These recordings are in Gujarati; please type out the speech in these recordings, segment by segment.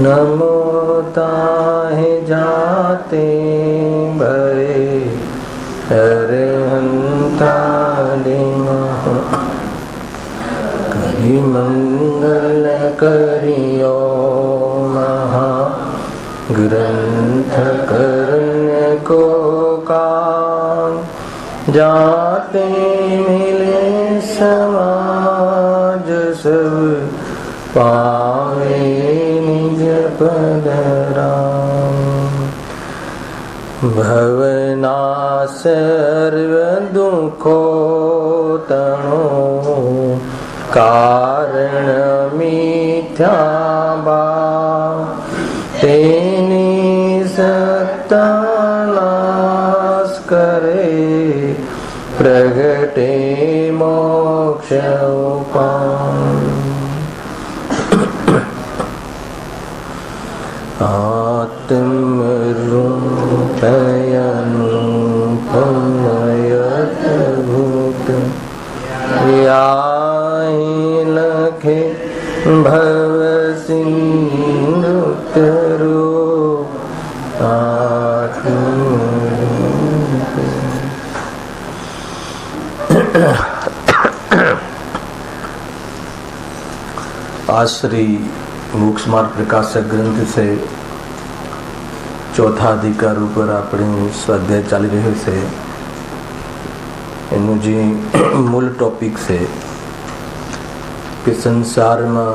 नमो ताहि जाते बरे अरहंतालिमः करि मंगल करियो महा ग्रंथ करने को कान जाते मिले समाज सब पावे निज पद राम। भवना सर्व दुखो तणो कारण मिथ्या भाव तेनी सत्ता नाश करे प्रगटे मोक्ष उपाय। आत्मरूपयनुपमयत भूत याहि लखे भव सिंधुतरो आज श्री मोक्ष मार्ग प्रकाशक ग्रंथ से चौथा अधिकार पर આપણે સ્વાધ્યાય ચાલી રહ્યો છે। એનું જે મૂળ ટોપિક છે કે સંસારમાં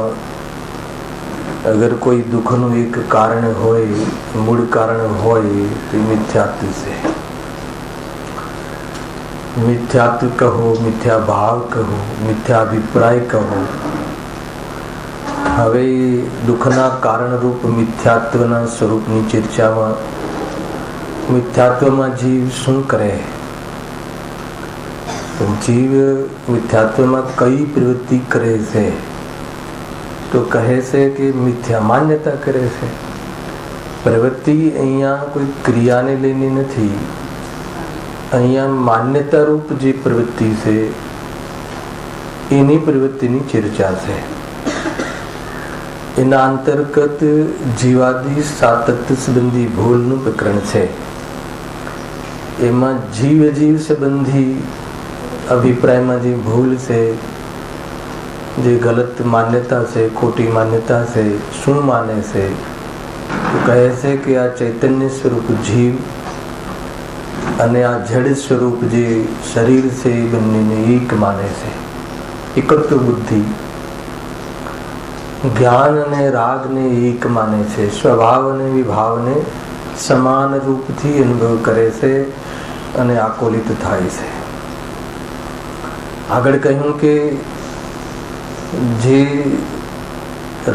અગર કોઈ દુઃખનું એક કારણ હોય, મૂળ કારણ હોય તો મિથ્યાત્વ છે। મિથ્યાત્વ કહો, મિથ્યા ભાવ કહો, મિથ્યા અભિપ્રાય કહો। હવે દુઃખના કારણરૂપ મિથ્યાત્વના સ્વરૂપની ચર્ચામાં મિથ્યાત્વમાં જીવ શું કરે, જીવ મિથ્યાત્વમાં કઈ પ્રવૃત્તિ કરે છે તો કહે છે કે મિથ્યા માન્યતા કરે છે। પ્રવૃત્તિ અહીંયા કોઈ ક્રિયાને લઈને નથી, અહીંયા માન્યતારૂપ જે પ્રવૃત્તિ છે એની પ્રવૃત્તિની ચર્ચા છે। એના અંતર્ગત જીવાદી સાતત્ય સંબંધી ભૂલનું પ્રકરણ છે। એમાં જીવ જીવ સંબંધી અભિપ્રાયમાં જે ભૂલ છે, જે ગલત માન્યતા છે, ખોટી માન્યતા છે, શું માને છે તો કહે છે કે આ ચૈતન્ય સ્વરૂપ જીવ અને આ જડ સ્વરૂપ જે શરીર છે એ બંનેને એક માને છે। એકત્વ બુદ્ધિ જ્ઞાન અને રાગને એક માને છે, સ્વભાવ અને વિભાવને સમાન રૂપથી અનુભવ કરે છે અને આકોલિત થાય છે। આગળ કહ્યું કે જે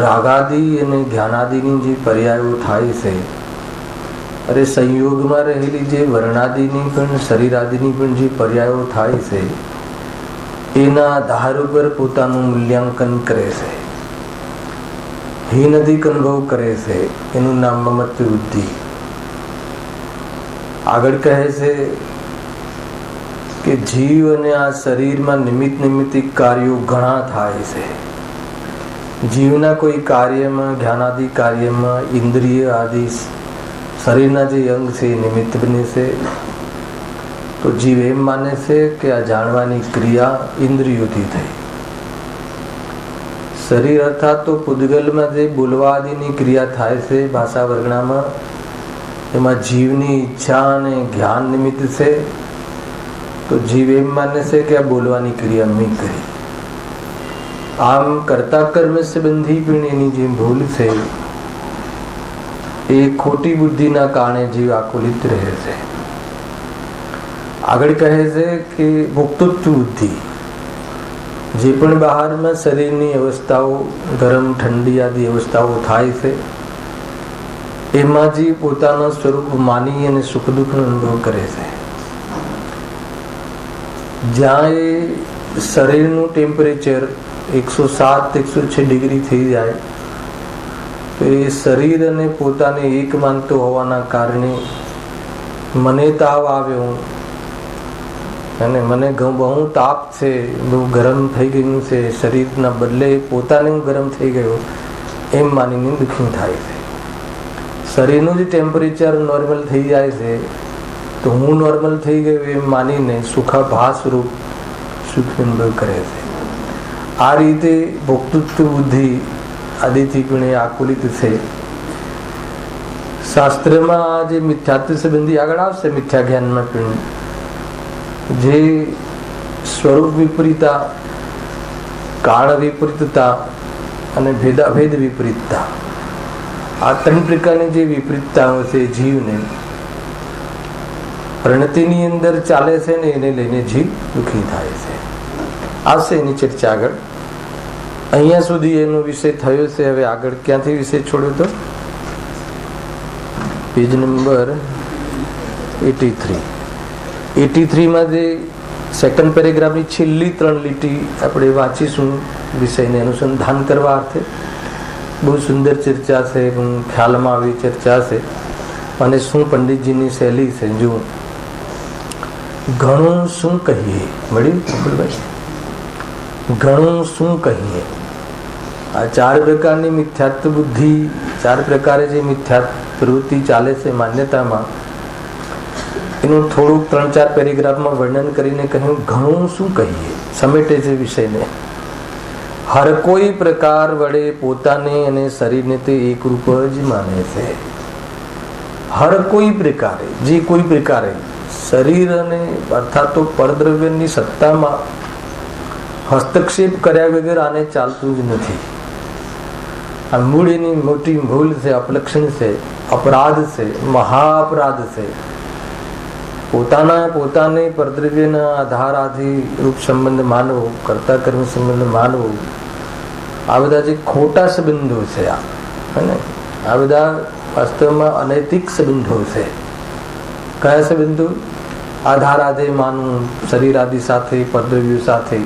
રાગાદિ અને જ્ઞાનાદિની જે પર્યાયો થાય છે, અરે સંયોગમાં રહેલી જે વર્ણાદિની પણ શરીરાદિની પણ જે પર્યાયો થાય છે એના આધાર ઉપર પોતાનું મૂલ્યાંકન કરે છે, હીનધિક અનુભવ કરે છે। એનું નામ મમત્વ બુદ્ધિ। આગળ કહે છે કે જીવ અને આ શરીરમાં નિમિત્તિક કાર્યો ઘણા થાય છે। જીવના કોઈ કાર્યમાં, જ્ઞાનાદિ કાર્યમાં ઇન્દ્રિય આદિ શરીરના જે અંગ છે એ નિમિત્ત બને છે। તો જીવ એમ માને છે કે આ જાણવાની ક્રિયા ઇન્દ્રિયોથી થઈ। શરીર અર્થાત તો પૂદગલમાં જે બોલવા આદિની ક્રિયા થાય છે ભાષા વર્ગણામાં, એમાં જીવની ઈચ્છા અને જ્ઞાન નિમિત્ત છે। તો જીવ એમ માને છે કે આ બોલવાની ક્રિયા મેં કરી। આમ કર્તા કર્મ સંબંધી પણ એની જે ભૂલ છે એ ખોટી બુદ્ધિના કારણે જીવ આકુલિત રહે છે। આગળ કહે છે કે ભોક્તૃત્વ બુદ્ધિ, જે પણ બહારમાં શરીરની અવસ્થાઓ ગરમ ઠંડી આદિ અવસ્થાઓ થાય છે એમાં જે પોતાના સ્વરૂપ માની અને સુખ દુઃખનો અનુભવ કરે છે। જ્યાં એ શરીરનું ટેમ્પરેચર 107-106 ડિગ્રી થઈ જાય તો એ શરીર અને પોતાને એક માનતો હોવાના કારણે મને તાવ આવ્યો અને મને બહુ તાપ છે, બહુ ગરમ થઈ ગયું છે, શરીરના બદલે પોતાને ગરમ થઈ ગયો એમ માનીને દુઃખી થાય છે। શરીરનું જ ટેમ્પરેચર નોર્મલ થઈ જાય છે તો હું નોર્મલ થઈ ગયો એમ માનીને સુખાભાસ રૂપ સુખ અનુભવ કરે છે. આ રીતે ભોક્તૃત્વ બુદ્ધિ આદિથી પણ આકુલિત છે. શાસ્ત્રમાં જે મિથ્યાત્વ સંબંધી આગળ આવશે, મિથ્યા જ્ઞાનમાં પણ જે સ્વરૂપ વિપરીતા, કાળ વિપરીતતા અને ભેદાભેદ વિપરીતતા, આ 3 પ્રકારની જે વિપરીતતાઓ છે જીવને પ્રણતિની અંદર ચાલે છે ને એને લઈને જીવ દુઃખી થાય છે. આવશે એની ચર્ચા આગળ. અહીંયા સુધી એનો વિષય થયો છે. હવે આગળ ક્યાંથી વિષય છોડ્યો તો પેજ નંબર 83 માં જે સેકન્ડ પેરેગ્રાફની છેલ્લી 3 લીટી આપણે વાંચીશું વિષયને અનુસંધાન કરવા અર્થે. બહુ સુંદર ચર્ચા છે, ખ્યાલમાં આવી ચર્ચા છે અને શું પંડિતજીની શૈલી છે. જો ઘણું શું કહીએ, મળ્યું ઘણું શું કહીએ. આ 4 પ્રકારની મિથ્યાત્વ બુદ્ધિ, 4 પ્રકારે જે મિથ્યાત્વ પ્રવૃત્તિ ચાલે છે માન્યતામાં, એનું થોડુંક 3-4 પેરેગ્રાફમાં વર્ણન કરીને કહ્યું ઘણું શું કહીએ. સમેટે છે વિષયને. હર કોઈ પ્રકાર વડે પોતાને અને શરીરને તે એકરૂપ જ માને છે. હર કોઈ પ્રકારે, જે કોઈ પ્રકારે શરીર અને અર્થાત તો પરદ્રવ્યની સત્તામાં હસ્તક્ષેપ કર્યા વગર આને ચાલતું જ નથી. આ મૂળ એની મોટી ભૂલ છે, અપલક્ષણ છે, અપરાધ છે, મહાઅપરાધ છે. પોતાને પરદ્રવ્યના આધારાથી રૂપ સંબંધ માનવો, કર્તા કર્મ સંબંધ માનવો, આ બધા જે ખોટા સંબંધો છે આ બધા વાસ્તવમાં અનૈતિક સંબંધો છે. કયા સંબંધો? આધાર આધે માનવું, શરીર આદિ સાથે, પરદ્રવ્યો સાથે,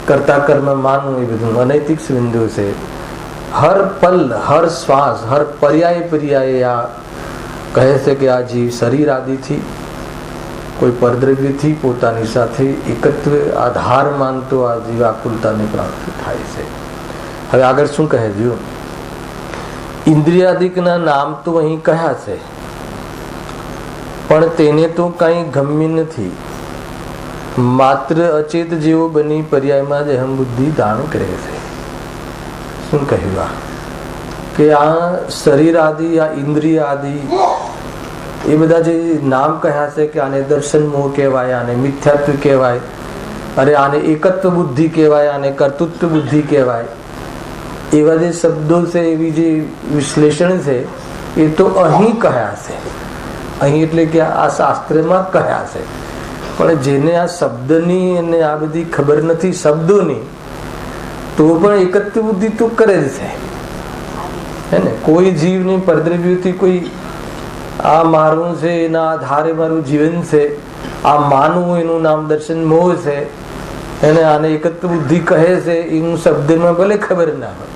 કર્તા કર્મ માનવું, એ બધું અનૈતિક સંબંધો છે. હર પલ, હર શ્વાસ, હર પર્યાય આ કહે છે કે આ જીવ શરીર આદિથી, કોઈ પરદ્રવ્યથી પોતાની સાથે એકત્વ આધાર માનતો આ જીવ આકુલતાને પ્રાપ્ત થાય છે. હવે આગળ શું કહે જો, ઇન્દ્રિયાદિકના નામ તો અહીં કહ્યા છે, પણ તેને તો કઈ ગમ્ય નથી. માત્ર અચેત જેવો બની પર્યાયમાં જ અહમ બુદ્ધિ ધારણ કરે છે. શું કહ્યું? કે આ શરીર આદિ, આ ઇન્દ્રિય આદિ, એ બધા જે નામ કહ્યા છે કે આને દર્શન મોહ કહેવાય, આને મિથ્યાત્વ કહેવાય, અરે આને એકત્વ બુદ્ધિ કહેવાય, આને કર્તૃત્વ બુદ્ધિ કહેવાય, એવા જે શબ્દો છે, એવી જે વિશ્લેષણ છે, એ તો અહીં કહ્યા છે. અહીં એટલે કે આ શાસ્ત્રમાં કહ્યા છે. પણ જેને આ શબ્દની અને આ બધી ખબર નથી, શબ્દોની, તો પણ એકત્વ બુદ્ધિ તો કરે જ છે. હે ને? કોઈ જીવની પરદ્રવ્યોથી કોઈ આ મારું છે, એના આધારે મારું જીવન છે, આ માનવું, એનું નામ દર્શન મોહ છે, એને આને એકત્વ બુદ્ધિ કહે છે. એનું શબ્દમાં ભલે ખબર ના હોય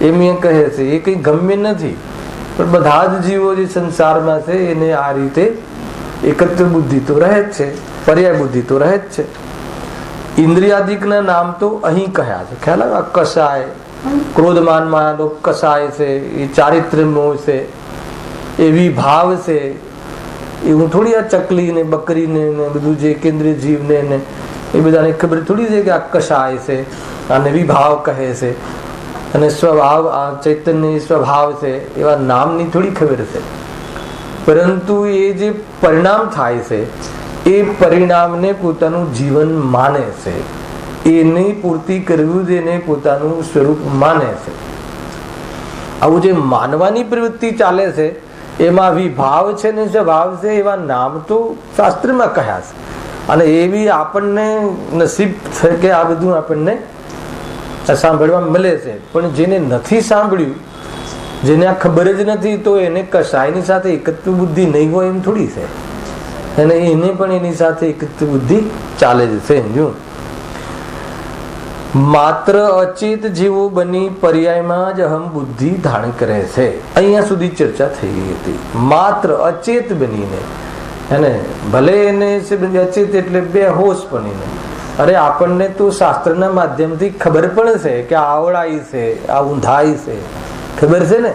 એમ એ કહે છે, એ કઈ ગમ્ય નથી. પણ બધા જ જીવો જે સંસારમાં છે એને આ રીતે એકત્વ બુદ્ધિ તો રહે જ છે, પર્યાય બુદ્ધિ તો રહે જ છે. ઇન્દ્રિયાદિકના નામ તો અહીં કહ્યા છે. ખ્યાલ આવે? કસાય, ક્રોધમાન માન કસાય છે, એ ચારિત્ર્ય મોહ છે, એવી ભાવ છે. એવું થોડી આ ચકલી ને બકરી ને બધું જે કેન્દ્રીય જીવ ને એ બધાને ખબર થોડી છે કે આ કસાય છે, આને વિભાવ કહે છે, અને સ્વભાવ, આ ચૈતન્ય સ્વભાવ છે, એવા નામની થોડી ખબર છે. પરંતુ એ જે પરિણામ થાય છે, એ પરિણામને પોતાનું જીવન માને છે, એની પૂર્તિ કરવું જ એને પોતાનું સ્વરૂપ માને છે. આવું જે માનવાની પ્રવૃત્તિ ચાલે છે, એમાં વિભાવ છે ને સ્વભાવ છે, એવા નામ તો શાસ્ત્રમાં કહ્યા છે. અને એવી આપણને નસીબ છે કે આ બધું આપણને સાંભળવા મળે છે. પણ જેને નથી સાંભળ્યું, જેને આ ખબર જ નથી, તો એને કસાયની સાથે એકત્વ બુદ્ધિ નહીં હોય એમ થોડી છે. અને એને પણ એની સાથે એકત્વ બુદ્ધિ ચાલે જ છે. જો માત્ર અચેત જેવો બની પર્યાયમાં જ અહમ બુદ્ધિ ધારણ કરે છે. અહીંયા સુધી ચર્ચા થઈ ગઈ હતી. માત્ર અચેત બનીને, એને ભલે એને અચેત એટલે બેહોશ બનીને, અરે આપણને તો શાસ્ત્રના માધ્યમથી ખબર પણ છે કે આ આવડાઈ છે, આ ઊંધાઈ છે, ખબર છે ને.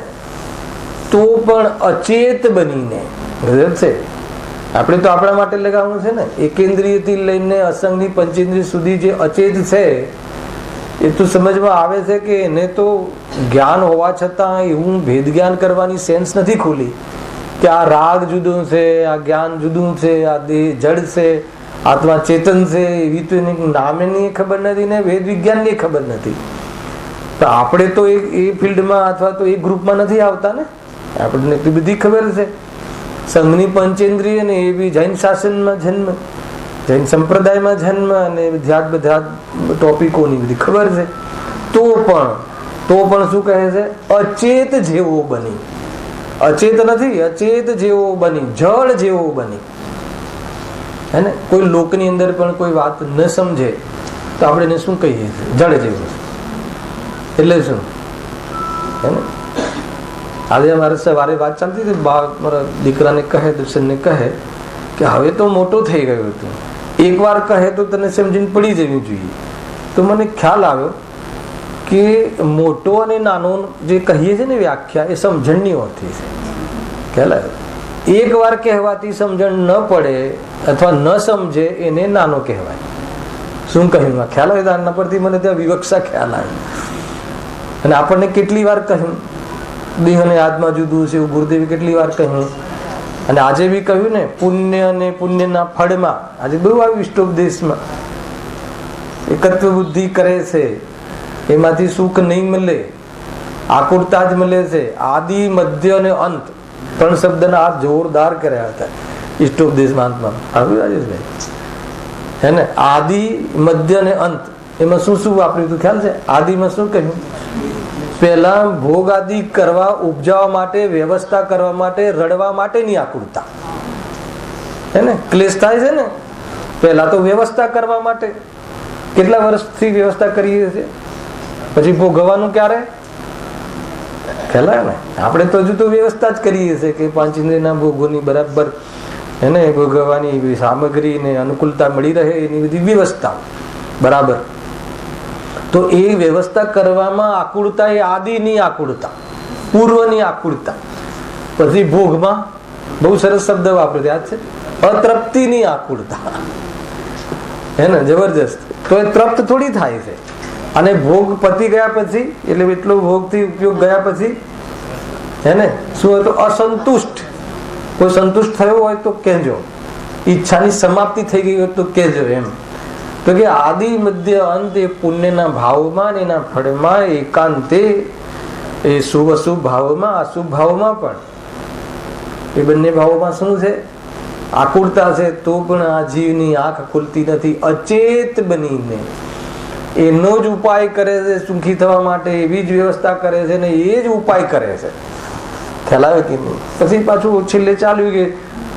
તો પણ અચેત બનીને છે. આપણે તો આપણા માટે લગાવવાનું છે ને. એકેન્દ્રિયથી લઈને અસંગની પંચેન્દ્રિય સુધી જે અચેત છે એ તો સમજમાં આવે છે કે એને તો જ્ઞાન હોવા છતાં એવું ભેદ જ્ઞાન કરવાની સેન્સ નથી ખુલી કે આ રાગ જુદું છે, આ જ્ઞાન જુદું છે, આ દેહ જડ છે, આત્મા ચેતન છે. એવી તો નામની ખબર નથી ને વેદ વિજ્ઞાનની ખબર નથી. તો આપણે તો એ ફિલ્ડમાં અથવા તો એ ગ્રુપમાં નથી આવતા ને. આપણને એટલી બધી ખબર છે. સંઘની પંચેન્દ્રિય ને એ બી જૈન શાસનમાં જન્મ, જૈન સંપ્રદાયમાં જન્મ અને બધા ટોપિકોની બધી ખબર છે. તો પણ શું કહે છે? અચેત જેવો બની. અચેત નથી, અચેત જેવો બની, જળ જેવો બની. હે ને? કોઈ લોકની અંદર પણ કોઈ વાત ન સમજે તો આપણે એને શું કહીએ છીએ? જળ જેવું. એટલે શું? હે ને? આજે અમારે સવારે વાત ચાલતી હતી. મારા દીકરાને કહે, દર્શનને કહે કે હવે તો મોટો થઈ ગયો હતો, એકવાર કહે તો તને સમજીને પડી જવું જોઈએ. તો મને ખ્યાલ આવ્યો કે મોટો અને નાનો જે કહીએ છીએ ને વ્યાખ્યા, એ સમજણની હોતી છે. ખ્યાલ આવ્યો? એક વાર કહેવાથી સમજણ ન પડે અથવા ન સમજે એને નાનો કહેવાય. શું કહ્યું? ખ્યાલ આવે? આના પરથી મને ત્યાં વિવક્ષા ખ્યાલ આવી. અને આપણને કેટલી વાર કહ્યું દેહ અને આત્મા જુદું છે, એવું ગુરુદેવે કેટલી વાર કહ્યું. અને આજે બી કહ્યું ને, પુણ્ય અને પુણ્યના ફળમાં. આજે બહુ આવ્યું ઇષ્ટોપદેશમાં. એકત્વ બુદ્ધિ કરે છે એમાંથી સુખ નહીં મળે, આકુરતા જ મળે છે. આદિ, મધ્ય અને અંત 3 શબ્દના હાથ જોરદાર કર્યા હતા ઇષ્ટોપદેશમાં. આવ્યું હે ને? આદિ, મધ્ય અને અંત. એમાં શું શું વાપર્યું હતું ખ્યાલ છે? આદિમાં શું કહ્યું? પહેલા ભોગ આદિ કરવા, ઉપજાવવા માટે, વ્યવસ્થા કરવા માટે, રડવા માટેની આકુરતા. હે ને? ક્લેશ થાય છે ને. પહેલા તો વ્યવસ્થા કરવા માટે કેટલા વર્ષથી વ્યવસ્થા કરીએ છીએ, પછી ભોગવવાનું ક્યારે? ખ્યાલ ને? આપણે તો હજુ તો વ્યવસ્થા જ કરીએ છીએ કે 5 ઇન્દ્રિયના ભોગોની બરાબર એને ભોગવવાની સામગ્રી ને અનુકૂળતા મળી રહે, એની બધી વ્યવસ્થા બરાબર. તો એ વ્યવસ્થા કરવામાં આકુળતા, એ આદિની આકુળતા, પૂર્વની આકુળતા. પછી ભોગમાં બહુ સરસ શબ્દ વાપરે યાદ છે, અતૃપ્તિની આકુળતા. હે ને? જબરજસ્ત. તો એ તૃપ્ત થોડી થાય છે. અને ભોગ પતી ગયા પછી, એટલે એટલો ભોગથી ઉપયોગ ગયા પછી, હે ને, શું હતું? અસંતુષ્ટ. કોઈ સંતુષ્ટ થયો હોય તો કહેજો, ઈચ્છાની સમાપ્તિ થઈ ગઈ હોય તો કહેજો. એમ તો કે આદિ, મધ્ય, અંત એ પુણ્યના ભાવમાં, એના ફળમાં, એકાંતે, એ શુભ અશુભ ભાવમાં, અશુભ ભાવમાં પણ. એ બંને ભાવોમાં શું છે? આકુરતા છે. તો પણ આ જીવની આંખ ખુલતી નથી. અચેત બનીને એનો જ ઉપાય કરે છે સુખી થવા માટે, એવી જ વ્યવસ્થા કરે છે ને એ જ ઉપાય કરે છે. ખ્યાલ આવે કે નહીં? પછી પાછું છેલ્લે ચાલ્યું કે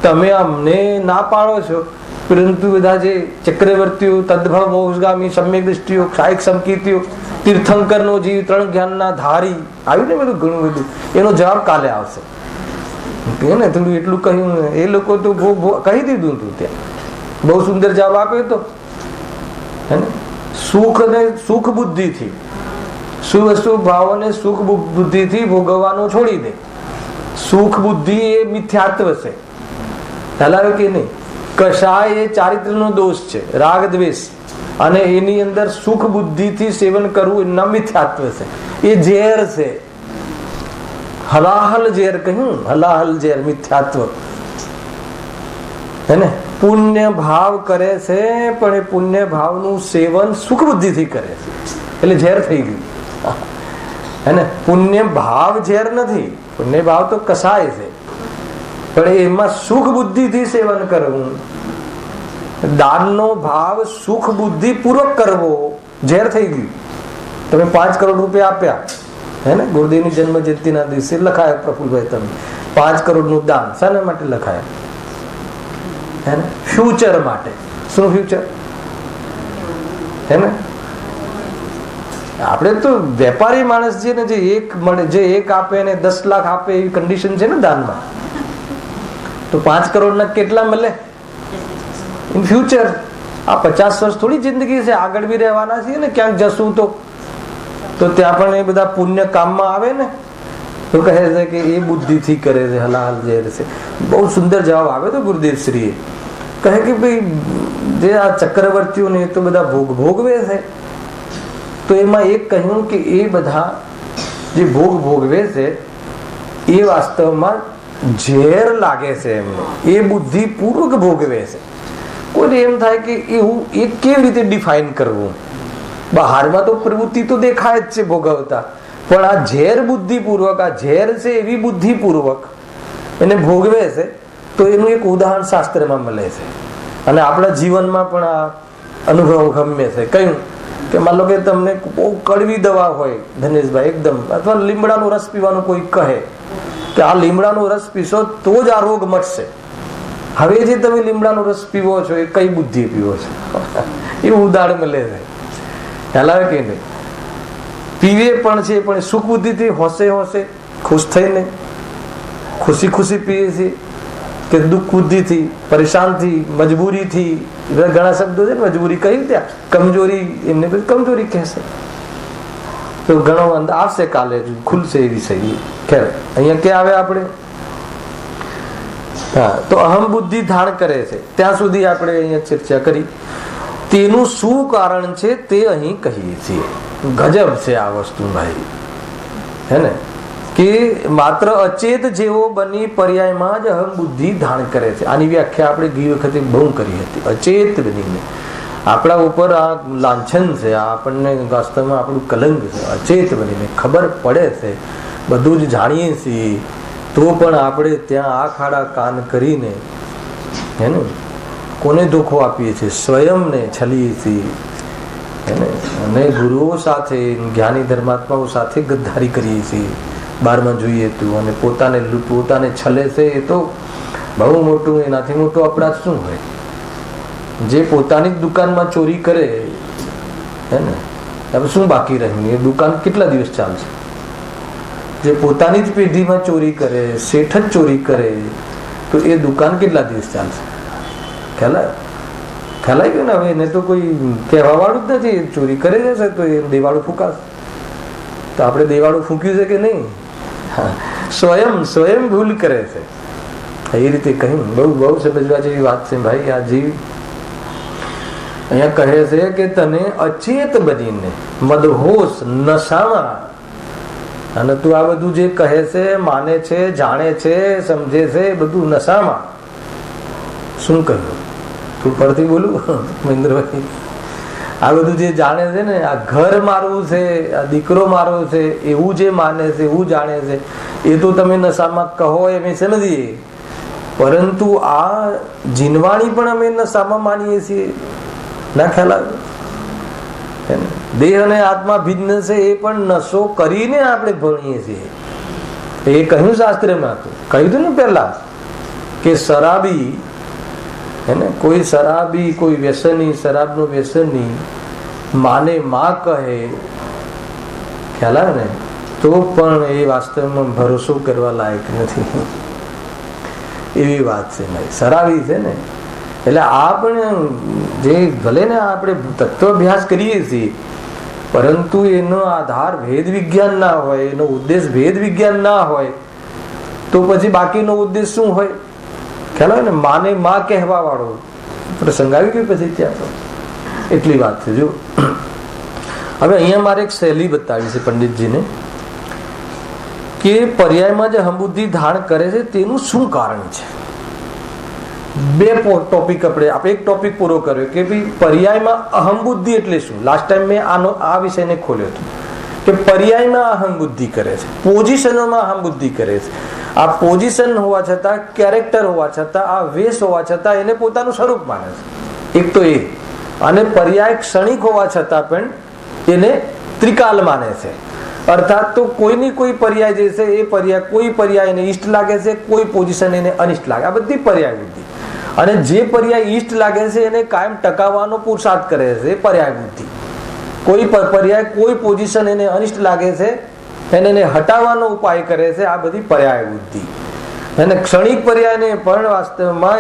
તમે અમને ના પાડો છો, પરંતુ બધા જે ચક્રવર્તીઓ, તદ્ભવ મોક્ષગામી, સમ્યક દ્રષ્ટિઓ, ક્ષાયક સંકીર્તિઓ, તીર્થંકરનો જીવ, 3 જ્ઞાનના ધારી, આવ્યું ને બધું ઘણું બધું. એનો જવાબ કાલે આવશે. ને થોડું એટલું કહ્યું. એ લોકો તો કહી દીધું તું ત્યાં, બહુ સુંદર જવાબ આપ્યો તો. હે ને? સુખ અને સુખ બુદ્ધિથી, શુભ અશુભ ભાવોને સુખ બુદ્ધિથી ભોગવવાનું છોડી દે. સુખ બુદ્ધિ એ મિથ્યાત્વ છે. ખ્યાલ કે નહીં? કશાય એ ચારિત્રનો દોષ છે, રાગ દ્વેષ. અને એની અંદર સુખ બુદ્ધિથી સેવન કરવું એના મિથ્યાત્વ છે. એ ઝેર છે. હલાહલ ઝેર કહ્યું, હલાહલ ઝેર મિથ્યાત્વ. હે ને? પુણ્ય ભાવ કરે છે, પણ એ પુણ્ય ભાવનું સેવન સુખ બુદ્ધિથી કરે છે, એટલે ઝેર થઈ ગયું. હે ને? પુણ્ય ભાવ ઝેર નથી. પુણ્ય ભાવ તો કસાય છે, પણ એમાં સુખ બુદ્ધિથી સેવન કરવું, દાનનો ભાવ સુખ બુદ્ધિ પૂર્વક કરવો, ઝેર થઈ ગયું. તમે 5 કરોડ રૂપિયા આપ્યા, હે ને? ગુરુદેવની જન્મ જયંતિના દિવસે લખાયા પ્રફુલભાઈ, તમે 5 કરોડનું દાન શાના માટે લખાયા? હે ને? ફ્યુચર માટે. શું ફ્યુચર? હે ને? આપણે તો વેપારી માણસ છે ને, જે એક મળે, જે એક આપે ને 10 લાખ આપે, એવી કન્ડિશન છે ને દાનમાં. તો 5 કરોડના કેટલા મળે ઇન ફ્યુચર? આ 50 વર્ષ થોડી જિંદગી છે, આગળ બી રહેવાના છીએ ને. ક્યાંક જશું તો ત્યાં પણ એ બધા પુણ્ય કામમાં આવે ને. તો કહે છે કે એ બુદ્ધિથી કરે છે, હલાહલ ઝેર છે. બહુ સુંદર જવાબ આવે તો ગુરુદેવ શ્રીએ કહે કે ભાઈ જે આ ચક્રવર્તીઓને એ તો બધા ભોગવે છે, તો એમાં એક કહ્યું કે એ બધા જે ભોગવે છે એ વાસ્તવમાં ઝેર લાગે છે એમને, એ બુદ્ધિ પૂર્વક ભોગવે છે. કોઈને એમ થાય કે એવું એ કેવી રીતે ડિફાઇન કરવું? બહારમાં તો પ્રવૃત્તિ તો દેખાય જ છે ભોગવતા, પણ આ ઝેર બુદ્ધિપૂર્વક, આ ઝેર છે એવી બુદ્ધિપૂર્વક એને ભોગવે છે, તો એનું એક ઉદાહરણ શાસ્ત્રમાં મળે છે. અને આપણા જીવનમાં પણ આ અનુભવ ગમે છે. કયું કે માન લો કે તમને બહુ કડવી દવા હોય ધનેશભાઈ એકદમ, અથવા લીમડાનો રસ પીવાનું કોઈ કહે કે આ લીમડાનો રસ પીશો તો જ આ રોગ મટશે. હવે જે તમે લીમડાનો રસ પીવો છો એ કઈ બુદ્ધિ પીવો છો? એવું ઉદાહરણ મળે છે. ખ્યાલ આવે કે નહીં? પીવે પણ છે, પણ સુખ બુદ્ધિથી હોશે ખુશ થઈને ખુશી પીએ છે, કે દુઃખ બુદ્ધિથી, પરેશાનથી, મજબૂરીથી? ઘણા શબ્દો છે ને, મજબૂરી કહી ત્યાં કમજોરી, એમને બધી કમજોરી કહેશે. તો ઘણો અંદ આવશે, કાલે ખુલશે એ વિષય. ખેર અહીંયા ક્યાં આવે આપણે? હા, તો અહમ બુદ્ધિ ધારણ કરે છે ત્યાં સુધી આપણે અહીંયા ચર્ચા કરી. તેનું શું કારણ છે તે અહીં કહીએ છીએ. ગજબ છે આ વસ્તુ ભાઈ, હે ને? કે માત્ર અચેત જેવો બની પર્યાયમાં જ અહમ બુદ્ધિ ધારણ કરે છે. આની વ્યાખ્યા આપણે ગઈ વખતે બહુ કરી હતી. અચેત બનીને આપણા ઉપર આ લાંછન છે, આ આપણને વાસ્તવમાં આપણું કલંક છે. અચેત બનીને ખબર પડે છે, બધું જ જાણીએ છીએ, તો પણ આપણે ત્યાં આ ખાડા કાન કરીને, હે ને, કોને ધોખો આપીએ છીએ? સ્વયંને છલીએ છીએ, હે ને? અને ગુરુઓ સાથે, જ્ઞાની ધર્માત્માઓ સાથે ગદ્દારી કરીએ છીએ, બારમાં જોઈએ તું. અને પોતાને છલે છે એ તો બહુ મોટું, એનાથી મોટો અપરાધ શું હોય? જે પોતાની જ દુકાનમાં ચોરી કરે, હે ને, હવે શું બાકી રહ્યું? એ દુકાન કેટલા દિવસ ચાલશે? જે પોતાની જ પેઢીમાં ચોરી કરે, શેઠ જ ચોરી કરે, તો એ દુકાન કેટલા દિવસ ચાલશે? ખ્યાલ ગયો ને? હવે એને તો કોઈ કહેવા વાળું જ નથી. ચોરી કરે જશે તો એ દેવાળું ફૂંકાશે. તો આપણે દેવાળું ફૂંક્યું છે કે નહીં? સ્વયં ભૂલ કરે છે. એ રીતે કહ્યું. બહુ સમજવા જેવી વાત છે ભાઈ. આ જીવ અહીંયા કહે છે કે તને અચેત બનીને મદહોશ નશામાં, અને તું આ બધું જે કહે છે, માને છે, જાણે છે, સમજે છે, બધું નશામાં. શું કહ્યું? તું પરથી બોલું મહેન્દ્રભાઈ? આ બધું જે જાણે છે ને, આ ઘર મારું છે, આ દીકરો મારો છે, એવું જે માને છે, એવું જાણે છે, એ તો તમે નશામાં કહો એમ સમજીએ, પરંતુ આ જીનવાણી પણ અમે નશામાં માનીએ છીએ. ના ખ્યાલ આવે? દેહ અને આત્મા ભિન્ન છે એ પણ નશો કરીને આપણે ભણીએ છીએ. એ કહ્યું શાસ્ત્રમાં, કહ્યું હતું ને પહેલા કે શરાબી, હે ને, કોઈ શરાબી, કોઈ વ્યસની, શરાબનો વ્યસની માને માં કહે, ખ્યાલ આવે ને, તો પણ એ વાસ્તવમાં ભરોસો કરવા લાયક નથી. એવી વાત છે ભાઈ. શરાબી છે ને, એટલે આ પણ જે ભલે ને આપણે તત્વ અભ્યાસ કરીએ છીએ, પરંતુ એનો આધાર ભેદ વિજ્ઞાન ના હોય, એનો ઉદ્દેશ ભેદ વિજ્ઞાન ના હોય, તો પછી બાકીનો ઉદ્દેશ શું હોય? ખ્યાલ આવે ને? માને માં કહેવા વાળો પ્રસંગ આવી ગયો પછી ત્યાં તો. એટલી વાત છે. જો હવે અહીંયા મારે એક શૈલી બતાવી છે પંડિતજીને, કે પર્યાયમાં જે હમબુદ્ધિ ધારણ કરે છે તેનું શું કારણ છે. બે ટોપિક આપણે એક ટોપિક પૂરો કર્યો કે ભાઈ પર્યાયમાં અહમ બુદ્ધિ એટલે શું. લાસ્ટ ટાઈમ મેં આ વિષયને ખોલ્યો હતો કે પર્યાયમાં અહમ બુદ્ધિ કરે છે, પોઝિશનોમાં અહમ બુદ્ધિ કરે છે. આ પોઝિશન હોવા છતાં, કેરેક્ટર હોવા છતાં, આ વેશ હોવા છતાં એને પોતાનું સ્વરૂપ માને છે. એક તો એ. અને પર્યાય ક્ષણિક હોવા છતાં પણ એને ત્રિકાલ માને છે. અર્થાત તો કોઈની કોઈ પર્યાય જે છે એ પર્યાય, કોઈ પર્યાય એને ઈષ્ટ લાગે છે, કોઈ પોઝિશન એને અનિષ્ટ લાગે. આ બધી પર્યાય બુદ્ધિ. અને જે પર્યાય ઈષ્ટ લાગે છે એને કાયમ ટકાવવાનો પુરુષાર્થ કરે છે, એ પર્યાય બુદ્ધિ. કોઈ પર્યાય, કોઈ પોઝિશન એને અનિષ્ટ લાગે છે, એને હટાવવાનો ઉપાય કરે છે, આ બધી પર્યાય બુદ્ધિ. અને ક્ષણિક પર્યાયને પણ વાસ્તવમાં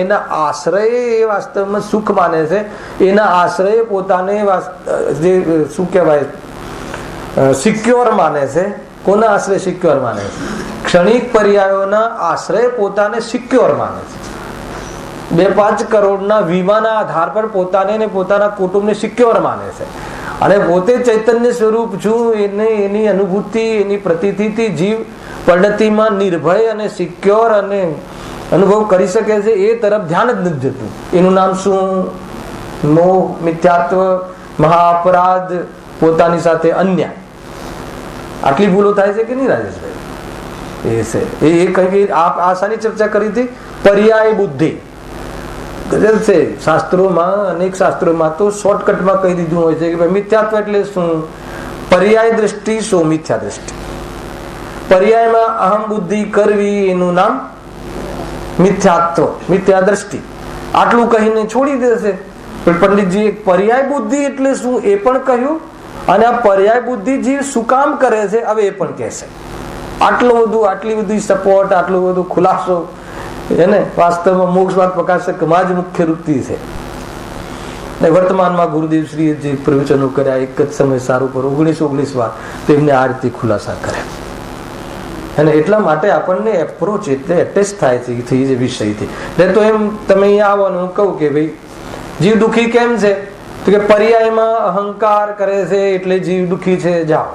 એના આશ્રય એ વાસ્તવમાં સુખ માને છે, એના આશ્રય પોતાને જે શું કહેવાય સિક્યોર માને છે, કોના આશ્રય સિક્યોર માને છે? ક્ષણિક પર્યાયોના આશ્રય પોતાને સિક્યોર માને છે. 2-5 કરોડના વીમાના આધાર પર પોતાને ને પોતાના કુટુંબને સિક્યોર માને છે. અને પોતે ચૈતન્ય સ્વરૂપ છું એને એની અનુભૂતિ એની પ્રતીતિથી જીવ પરિણતિમાં નિર્ભય અને સિક્યોર અને અનુભવ કરી શકે છે એ તરફ ધ્યાન જ નથી જતું. એનું નામ શું? મોહ, મિથ્યાત્વ, મહાઅપરાધ, પોતાની સાથે અન્યાય. આટલી ભૂલો થાય છે કે નહીં રાજેશભાઈ? એ છે એ કઈ આશાની ચર્ચા કરી હતી. પર્યાય બુદ્ધિ ગજબ છે. શાસ્ત્રોમાં અનેક શાસ્ત્રોમાં તો શોર્ટકટમાં કહી દીધું હોય છે કે ભાઈ મિથ્યાત્વ એટલે શું? પર્યાય દ્રષ્ટિ, સો મિથ્યા દ્રષ્ટિ. પર્યાયમાં અહમ બુદ્ધિ કરવી એનું નામ મિથ્યાત્વ, મિથ્યા દ્રષ્ટિ. આટલું કહીને છોડી દેશે. પણ પંડિતજી પર્યાય બુદ્ધિ એટલે શું એ પણ કહ્યું, અને આ પર્યાય બુદ્ધિ જીવ શું કામ કરે છે હવે એ પણ કહેશે. આટલી બધી સપોર્ટ, આટલું બધું ખુલાસો એને વાસ્તવમાં મોક્ષ માર્ગ પ્રકાશકમાં જ મુખ્ય વૃત્તિ છે. વર્તમાનમાં ગુરુદેવ શ્રી જે પ્રવચનો કર્યા એક જ સમય સારું પર 19 વાર તેમને આ રીતે ખુલાસા કર્યા. અને એટલા માટે આપણને એપ્રોચ એટલે એટેચ થાય છે એ વિષયથી. તો એમ તમે અહીંયા આવો ને હું કહું કે ભાઈ જીવ દુઃખી કેમ છે? તો કે પર્યાયમાં અહંકાર કરે છે એટલે જીવ દુઃખી છે. જાઓ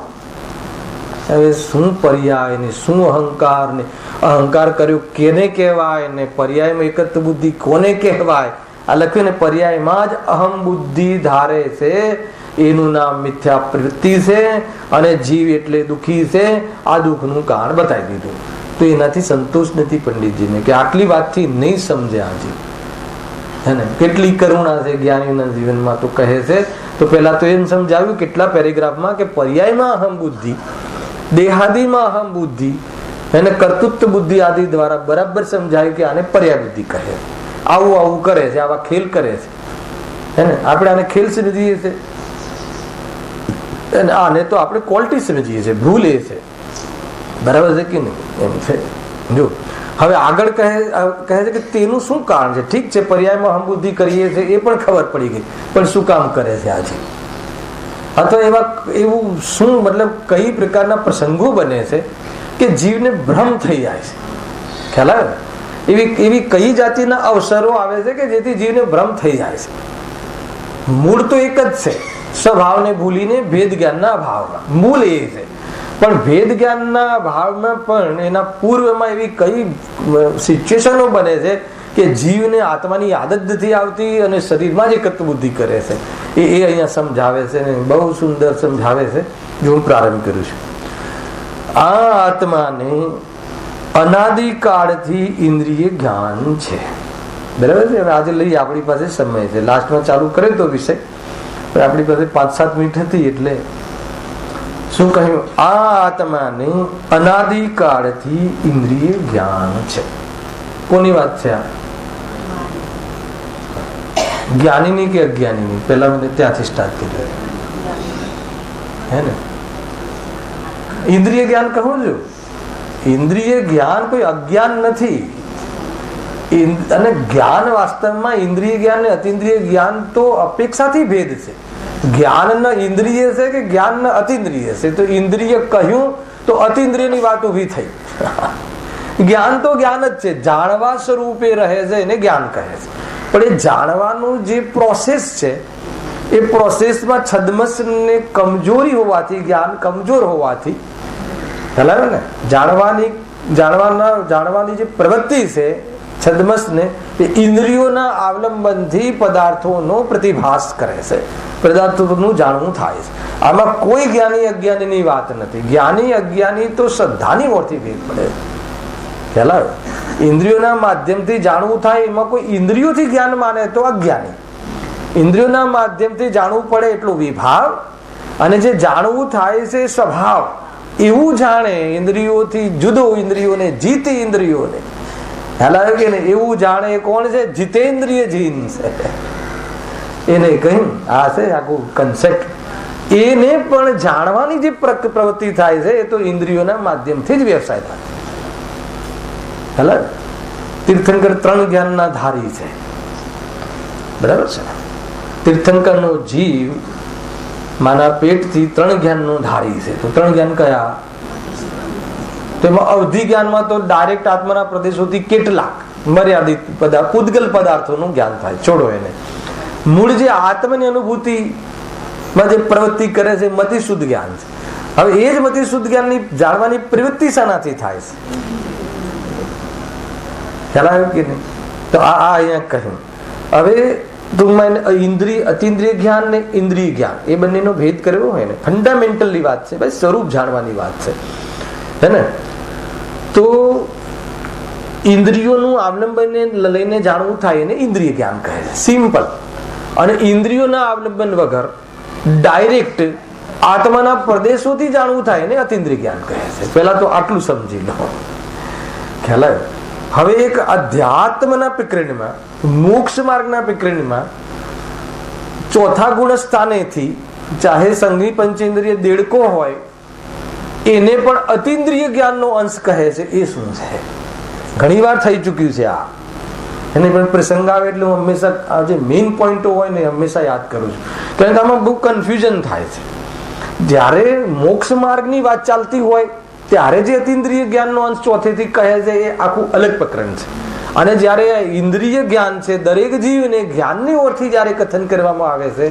હવે શું પર્યાય ને શું અહંકાર ને અહંકાર કર્યો કેને કહેવાય ને પર્યાયમાં એકત્વ બુદ્ધિ કોને કહેવાય? આ લખ્યું ને પર્યાયમાં જ અહમ બુદ્ધિ ધારે છે એનું નામ મિથ્યા પ્રવૃત્તિ છે અને જીવ એટલે દુઃખી છે. આ દુઃખનું કારણ બતાવી દીધું. તો એનાથી સંતોષ નથી પંડિતજીને કે આટલી વાતથી નહીં સમજે આ જીવ. હે ને કેટલી કરુણા છે જ્ઞાનીના જીવનમાં તો કહે છે. તો પહેલા તો એમ સમજાવ્યું કેટલા પેરેગ્રાફમાં કે પર્યાયમાં અહમ બુદ્ધિ, દેહાદિમાં અહમ બુદ્ધિ એને કર્તૃત્વ બુદ્ધિ આદિ દ્વારા બરાબર સમજાયું કે આને પર્યાય બુદ્ધિ કહે. આવું કરે છે, આવા ખેલ કરે છે. હે ને આપણે આને ખેલ સમજીએ છીએ અને આને તો આપણે ક્વોલિટી સમજીએ છીએ. ભૂલ એ છે. બરાબર છે કે નહીં? એમ છે. જો હવે આગળ કહે છે કે તેનું શું કારણ છે? ઠીક છે પર્યાયમાં અહમ બુદ્ધિ કરીએ છીએ એ પણ ખબર પડી ગઈ, પણ શું કામ કરે છે આજે? અથવા એવું શું મતલબ કઈ પ્રકારના પ્રસંગો બને છે કે જીવને ભ્રમ થઈ જાય છે? ખ્યાલ આવે? એવી કઈ જાતિના અવસરો આવે છે કે જેથી જીવને ભ્રમ થઈ જાય છે? મૂળ તો એક જ છે, સ્વભાવને ભૂલીને ભેદ જ્ઞાનના ભાવમાં. મૂળ એ છે. પણ ભેદ જ્ઞાનના ભાવમાં પણ એના પૂર્વમાં એવી કઈ સિચ્યુએશનો બને છે કે જીવને આત્માની યાદ જ નથી આવતી અને શરીરમાં જ એકત્વ બુદ્ધિ કરે છે. એ અહીંયા સમજાવે છે ને બહુ સુંદર સમજાવે છે. જો હું પ્રારંભ કરું છું. આ આત્માને અનાદિકાળથી ઇન્દ્રિય જ્ઞાન છે. બરાબર છે? હવે આજે લઈ આપણી પાસે સમય છે. લાસ્ટમાં ચાલુ કરે તો વિષય, પણ આપણી પાસે 5-7 મિનિટ હતી એટલે શું કહ્યું? આ આત્માને અનાદિકાળથી ઇન્દ્રિય જ્ઞાન છે. કોની વાત છે આ? જ્ઞાનીની કે અજ્ઞાનીની? પેલા મને ત્યાંથી સ્ટાર્ટ કરી. હે ને ઇન્દ્રિય જ્ઞાન કહું છું. ઇન્દ્રિય જ્ઞાન કોઈ અજ્ઞાન નથી. અને જ્ઞાન વાસ્તવમાં ઇન્દ્રિય જ્ઞાન ને અતિન્દ્રિય જ્ઞાન તો અપેક્ષાથી ભેદ છે. જ્ઞાન ઇન્દ્રિય છે કે જ્ઞાન અતિન્દ્રિય છે? તો ઇન્દ્રિય કહ્યું તો અતિન્દ્રિયની વાત ઉભી થઈ. જ્ઞાન તો જ્ઞાન જ છે, જાણવા સ્વરૂપે રહે છે એને જ્ઞાન કહે છે. પણ એ જાણવાનું જે પ્રોસેસ છે એ પ્રોસેસમાં છદ્મસ ને કમજોરી હોવાથી, જ્ઞાન કમજોર હોવાથી, ખ્યાલ ને જાણવાની જે પ્રવૃત્તિ છે છદ્મસ ને એ ઇન્દ્રિયોના અવલંબનથી પદાર્થોનો પ્રતિભાસ કરે છે, પદાર્થોનું જાણવું થાય છે. આમાં કોઈ જ્ઞાની અજ્ઞાનીની વાત નથી. જ્ઞાની અજ્ઞાની તો શ્રદ્ધાની ઓળથી ભેદ પડે. ખ્યાલ આવે? ઇન્દ્રિયોના માધ્યમથી જાણવું થાય એમાં કોઈ ઇન્દ્રિયોથી જ્ઞાન માને તો અજ્ઞાની. ઇન્દ્રિયોના માધ્યમથી જાણવું પડે એટલું વિભાવ, અને જે જાણવું થાય છે સ્વભાવ એવું જાણે ઇન્દ્રિયોથી જુદો, ઇન્દ્રિયોને જીતી ઇન્દ્રિયોને. ખ્યાલ આવે કે નહીં? એવું જાણે કોણ છે? જીતેન્દ્રિય જીન છે. એને કહ્યું આ છે આખું કન્સેપ્ટ. એને પણ જાણવાની જે પ્રવૃત્તિ થાય છે એ તો ઇન્દ્રિયોના માધ્યમથી જ વ્યવસાય થાય. ખ્યાલ આવે? તીર્થંકર 3 જ્ઞાનના ધારી છે. બરાબર છે? તીર્થંકરનો જીવ માના પેટથી 3 જ્ઞાનનો ધારી છે. તો 3 જ્ઞાન કયા? તો એમાં અવધિ જ્ઞાનમાં તો ડાયરેક્ટ આત્માના પ્રદેશોથી કેટલાક મર્યાદિત પદાર્થ પૂતગલ પદાર્થોનું જ્ઞાન થાય. છોડો એને. મૂળ જે આત્માની અનુભૂતિમાં જે પ્રવૃત્તિ કરે છે મતિ શુદ્ધ જ્ઞાન છે. હવે એ જ મતિ શુદ્ધ જ્ઞાનની જાણવાની પ્રવૃત્તિ શાનાથી થાય છે? ખ્યાલ આવ્યો કે નહીં? તો આ અહીંયા કહ્યું. હવે ટૂંકમાં ઇન્દ્રિય અતિન્દ્રિય જ્ઞાન ને ઇન્દ્રિય જ્ઞાન એ બંનેનો ભેદ કર્યો હોય ને, ફંડામેન્ટલની વાત છે ભાઈ, સ્વરૂપ જાણવાની વાત છે, હે ને? તો ઇન્દ્રિયોનું અવલંબનને લઈને જાણવું થાય એને ઇન્દ્રિય જ્ઞાન કહે છે, સિમ્પલ. અને ઇન્દ્રિયોના અવલંબન વગર ડાયરેક્ટ આત્માના પ્રદેશોથી જાણવું થાય એને અતિન્દ્રિય જ્ઞાન કહે છે. પહેલા તો આટલું સમજી લો. ખ્યાલ આવ્યો? હવે એક અધ્યાત્મના પ્રકરણમાં, મોક્ષ માર્ગના પ્રકરણમાં ચોથા ગુણ સ્થાનેથી ચાહે સંઘની પંચેન્દ્રિય દેડકો હોય એને પણ અતિન્દ્રિય જ્ઞાનનો અંશ કહે છે. એ શું છે? ઘણી વાર થઈ ચૂક્યું છે આ. એને પણ પ્રસંગ આવે એટલે હું હંમેશા આ જે મેઇન પોઈન્ટો હોય ને હંમેશા યાદ કરું છું, કારણ કે આમાં બહુ કન્ફ્યુઝન થાય છે. જ્યારે મોક્ષ માર્ગની વાત ચાલતી હોય ત્યારે જે અતિન્દ્રિય જ્ઞાનનો અંશ ચોથેથી કહે છે એ આખું અલગ પ્રકરણ છે. અને જ્યારે ઇન્દ્રિય જ્ઞાન છે, દરેક જીવને જ્ઞાનની ઓરથી જ્યારે કથન કરવામાં આવે છે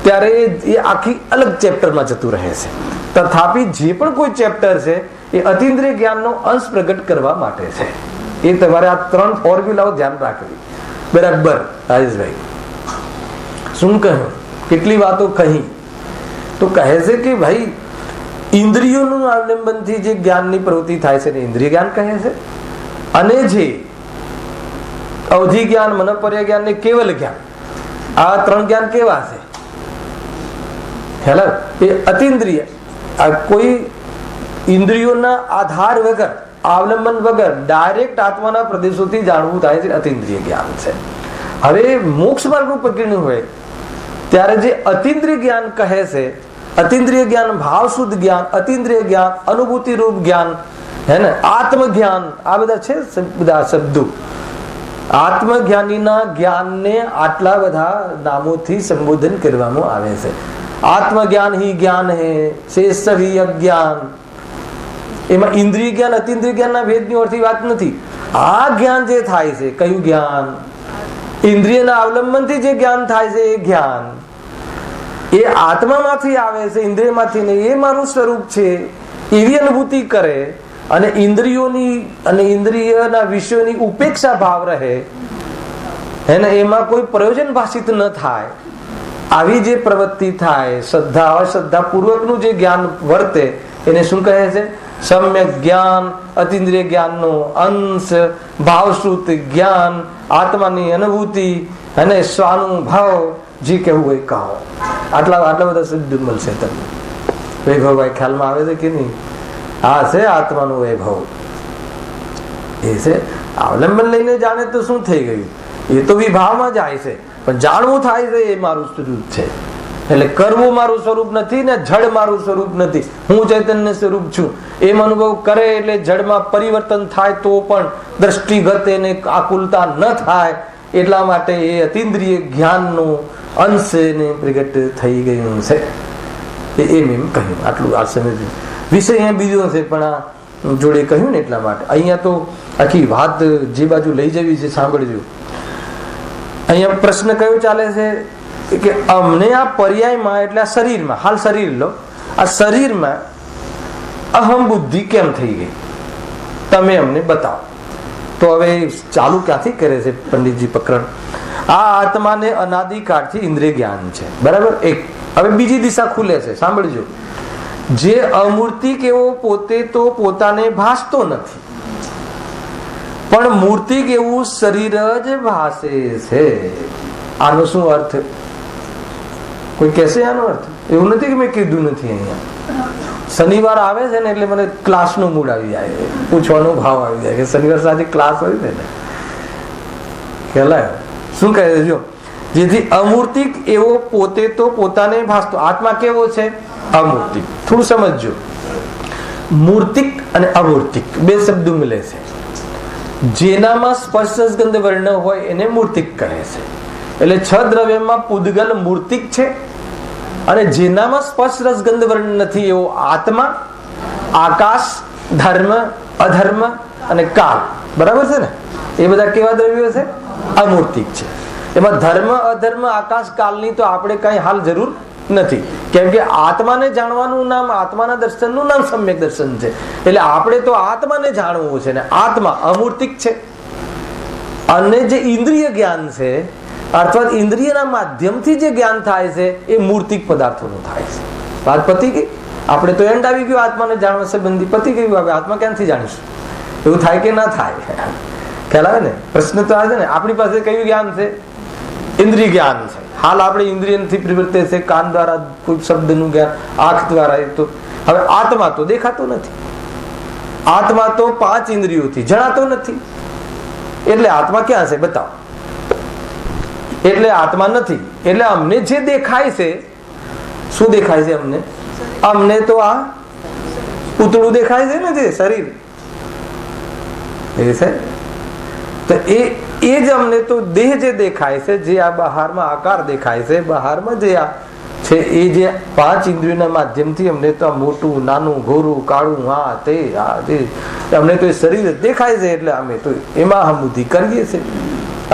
ત્યારે એ આખી અલગ ચેપ્ટરમાં જતું રહે છે. તથાપિ જે પણ કોઈ ચેપ્ટર છે એ અતિન્દ્રિય જ્ઞાનનો અંશ પ્રગટ કરવા માટે છે. એ તમારે આ 3 ફોર્મ્યુલાઓ ધ્યાન રાખવી. બરાબર રાજેશભાઈ? શું કહ્યું? કેટલી વાતો કહી. તો કહે છે કે ભાઈ ઇન્દ્રિયોનું અવલંબનથી જે જ્ઞાનની પ્રવૃત્તિ થાય છે ને ઇન્દ્રિય જ્ઞાન કહે છે. અને જે અવધિ જ્ઞાન, મનોપર્ય જ્ઞાન ને કેવલ જ્ઞાન, આ 3 જ્ઞાન કેવા છે? ખ્યાલ? એ અતિન્દ્રિય, કોઈ ઇન્દ્રિયોના આધાર વગર, અવલંબન વગર ડાયરેક્ટ આત્માના પ્રદેશોથી જાણવું થાય છે, અતિન્દ્રિય જ્ઞાન છે. હવે મોક્ષ માર્ગનું પ્રકરણ હોય ત્યારે જે અતિન્દ્રિય જ્ઞાન કહે છે, અતિન્દ્રિય જ્ઞાન, ભાવ શુદ્ધ જ્ઞાન, અતિન્દ્રિય જ્ઞાન, અનુભૂતિ રૂપ જ્ઞાન, હે ને, આત્મજ્ઞાન, આ બધા છે બધા શબ્દો. આત્મજ્ઞાનીના જ્ઞાનને આટલા બધા નામોથી સંબોધન કરવામાં આવે છે. આત્મજ્ઞાન ही જ્ઞાન है, शेष सभी अज्ञान. એમાં ઇન્દ્રિય જ્ઞાન, અતિન્દ્રિય જ્ઞાનના ભેદની ઓરથી વાત નથી. આ જ્ઞાન જે થાય છે, કયું જ્ઞાન? ઇન્દ્રિયના અવલંબનથી જે જ્ઞાન થાય છે એ જ્ઞાન એ આત્મામાંથી આવે છે, ઇન્દ્રિયમાંથી નહીં. એ મારું સ્વરૂપ છે એવી અનુભૂતિ કરે અને ઇન્દ્રિયોની અને ઇન્દ્રિયના વિષયોની ઉપેક્ષા ભાવ રહે, એને એમાં કોઈ પ્રયોજન ભાષિત ન થાય, આવી જે પ્રવૃત્તિ થાય, શ્રદ્ધા અશ્રદ્ધા પૂર્વકનું જે જ્ઞાન વર્તે એને શું કહે છે? સમ્યક જ્ઞાન, અતિન્દ્રિય જ્ઞાનનો અંશ, ભાવશ્રુત જ્ઞાન, આત્માની અનુભૂતિ અને સ્વાનુભાવ, જે કહેવું હોય કહો. આટલા બધા શબ્દ મળશે તમને. વૈભવભાઈ ખ્યાલમાં આવે છે કે નહીં? આ છે આત્માનું વૈભવ. એ છે અવલંબન લઈને જાણે તો શું થઈ ગયું? એ તો વિભાવમાં જાય છે, પણ જાણવું થાય છે એ મારું સ્વરૂપ છે. એટલે કરવું મારું સ્વરૂપ નથી ને જડ મારું સ્વરૂપ નથી. હું ચૈતન્ય સ્વરૂપ છું એમ અનુભવ કરે એટલે જડમાં પરિવર્તન થાય તો પણ દ્રષ્ટિગત એને આકુલતા ન થાય. એટલા માટે એ અતિન્દ્રિય જ્ઞાનનો અંશ એને પ્રગટ થઈ ગયું છે. એમ કહ્યું. આટલું આ સમજ વિષય અહીંયા બીજો છે પણ આ જોડે કહ્યું ને એટલા માટે. અહીંયા તો આખી વાત જે બાજુ લઈ જવી છે સાંભળજો. અહીંયા પ્રશ્ન કયો ચાલે છે કે અમને આ પર્યાયમાં એટલે આ શરીરમાં, હાલ શરીર લો, આ શરીરમાં અહમ બુદ્ધિ કેમ થઈ ગઈ તમે અમને બતાવો. તો હવે ચાલુ ક્યાંથી કરે છે પંડિતજી પ્રકરણ? આ આત્માને અનાદિકાળથી ઇન્દ્રિય જ્ઞાન છે, બરાબર? એક. હવે બીજી દિશા ખુલે છે, સાંભળજો. જે અમૂર્તિક એવો પોતે તો પોતાને ભાસતો નથી, પણ મૂર્તિક એવું શરીર જ ભાસે છે. આનો શું અર્થ? કોઈ કહેશે આનો અર્થ? એવું નથી કે મેં કીધું નથી. અહીંયા શનિવાર આવે છે ને એટલે મને ક્લાસનો મૂડ આવી જાય, પૂછવાનો ભાવ આવી જાય કે શનિવાર સાંજે ક્લાસ હોય ને. ખ્યાલ શું કહે છે? જો જેથી અમૂર્તિક એવો પોતે તો પોતાને ભાસતો. આત્મા કેવો છે? અમૂર્તિક. થોડું સમજજો. મૂર્તિક અને અમૂર્તિક બે શબ્દો મળે છે. જેનામાં સ્પર્શ ગંધ વર્ણ હોય એને મૂર્તિક કહે છે. એટલે 6 દ્રવ્યમાં પૂદગલ મૂર્તિક છે, અને જેનામાં સ્પર્શ રસ ગંધ વર્ણ નથી એવો આત્મા, આકાશ, ધર્મ, અધર્મ અને કાળ, બરાબર છે ને? એ બધા કેવા દ્રવ્યો છે? અમૂર્તિક છે. એમાં ધર્મ, અધર્મ, આકાશ, કાળની તો આપણે કઈ હાલ જરૂર નથી, કેમ કે આત્માને જાણવાનું નામ, આત્માના દર્શનનું નામ સમ્યક દર્શન છે. એટલે આપણે તો આત્માને જાણવું છે ને આત્મા અમૂર્તિક છે. અને જે ઇન્દ્રિય જ્ઞાન છે અર્થાત ઇન્દ્રિયના માધ્યમથી જે જ્ઞાન થાય છે એ મૂર્તિક પદાર્થોનું થાય છે. વાત પતી ગઈ. આપણે તો એન્ડ આવી ગયો આત્માને જાણવા સંબંધી, પતી ગયું. હવે આત્મા ક્યાંથી જાણીશું? એવું થાય કે ના થાય? ખ્યાલ આવે ને? પ્રશ્ન તો આ છે ને, આપણી પાસે કયું જ્ઞાન છે? ઇન્દ્રિય જ્ઞાન છે. હાલ આપણે ઇન્દ્રિયથી પ્રવૃત્તિ છે, કાન દ્વારા કોઈ શબ્દનું જ્ઞાન, આંખ દ્વારા. એ તો હવે આત્મા તો દેખાતો નથી. આત્મા તો 5 ઇન્દ્રિયોથી જણાતો નથી. એટલે આત્મા ક્યાં છે? બતાવો. એટલે આત્મા નથી. એટલે અમને જે દેખાય છે, શું દેખાય છે અમને? અમને તો આ પૂતળું દેખાય છે ને, જે શરીર એ છે. તો એ જ અમને તો દેહ જે દેખાય છે, જે આ બહારમાં આકાર દેખાય છે, બહારમાં જે આ છે એ જે 5 ઇન્દ્રિયોના માધ્યમથી અમને તો આ મોટું, નાનું, ગોરું, કાળું, આ તે અમને તો એ શરીર દેખાય છે. એટલે અમે તો એમાં હમુદી કરીએ છીએ,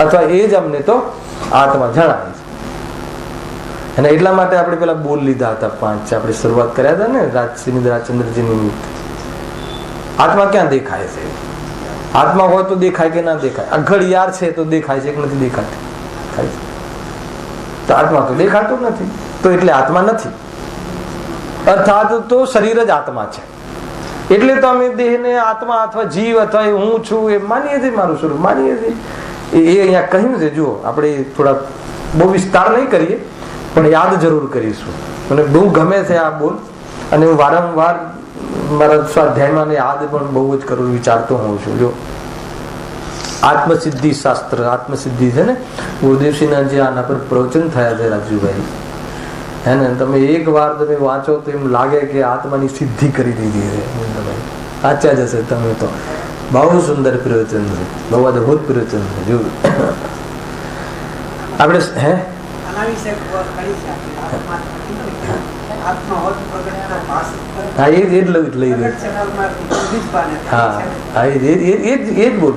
અથવા એ જ અમને તો આત્મા જણાય છે. અને એટલા માટે આપણે પેલા બોલ લીધા હતા 5, આપણે શરૂઆત કર્યા હતા ને રાજચંદ્રજી નિમિત્ત. આત્મા ક્યાં દેખાય છે? આત્મા હોય તો દેખાય કે ના દેખાય? આ ઘડિયાળ છે તો દેખાય છે કે નથી દેખાતી? તો આત્મા તો દેખાતો નથી, તો એટલે આત્મા નથી. અર્થાત તો શરીર જ આત્મા છે. એટલે તો અમે દેહને આત્મા અથવા જીવ અથવા હું છું એ માનીએ છીએ, મારું સ્વરૂપ માનીએ છીએ. એ અહીંયા કહ્યું છે. જુઓ, આપણે થોડા બહુ વિસ્તાર નહીં કરીએ, પણ યાદ જરૂર કરીશું. મને બહુ ગમે છે આ બોલ, અને હું વારંવાર મારા સ્વાધ્યાયમાં યાદ પણ બહુ જ કરું, વિચારતો હોઉં છું. જો આત્મસિદ્ધિ શાસ્ત્ર, આત્મસિદ્ધિ છે ને, ગુરુદેવસિંહના જે આના પર પ્રવચન થયા છે રાજુભાઈ, હે ને, તમે એક વાર તમે વાંચો તો એમ લાગે કે આત્માની સિદ્ધિ કરી દીધી છે. તમે સાચા જશે. તમે તો બહુ સુંદર પ્રવચન છે, બહુ અદભુત પ્રવચન છે. જો આપણે હે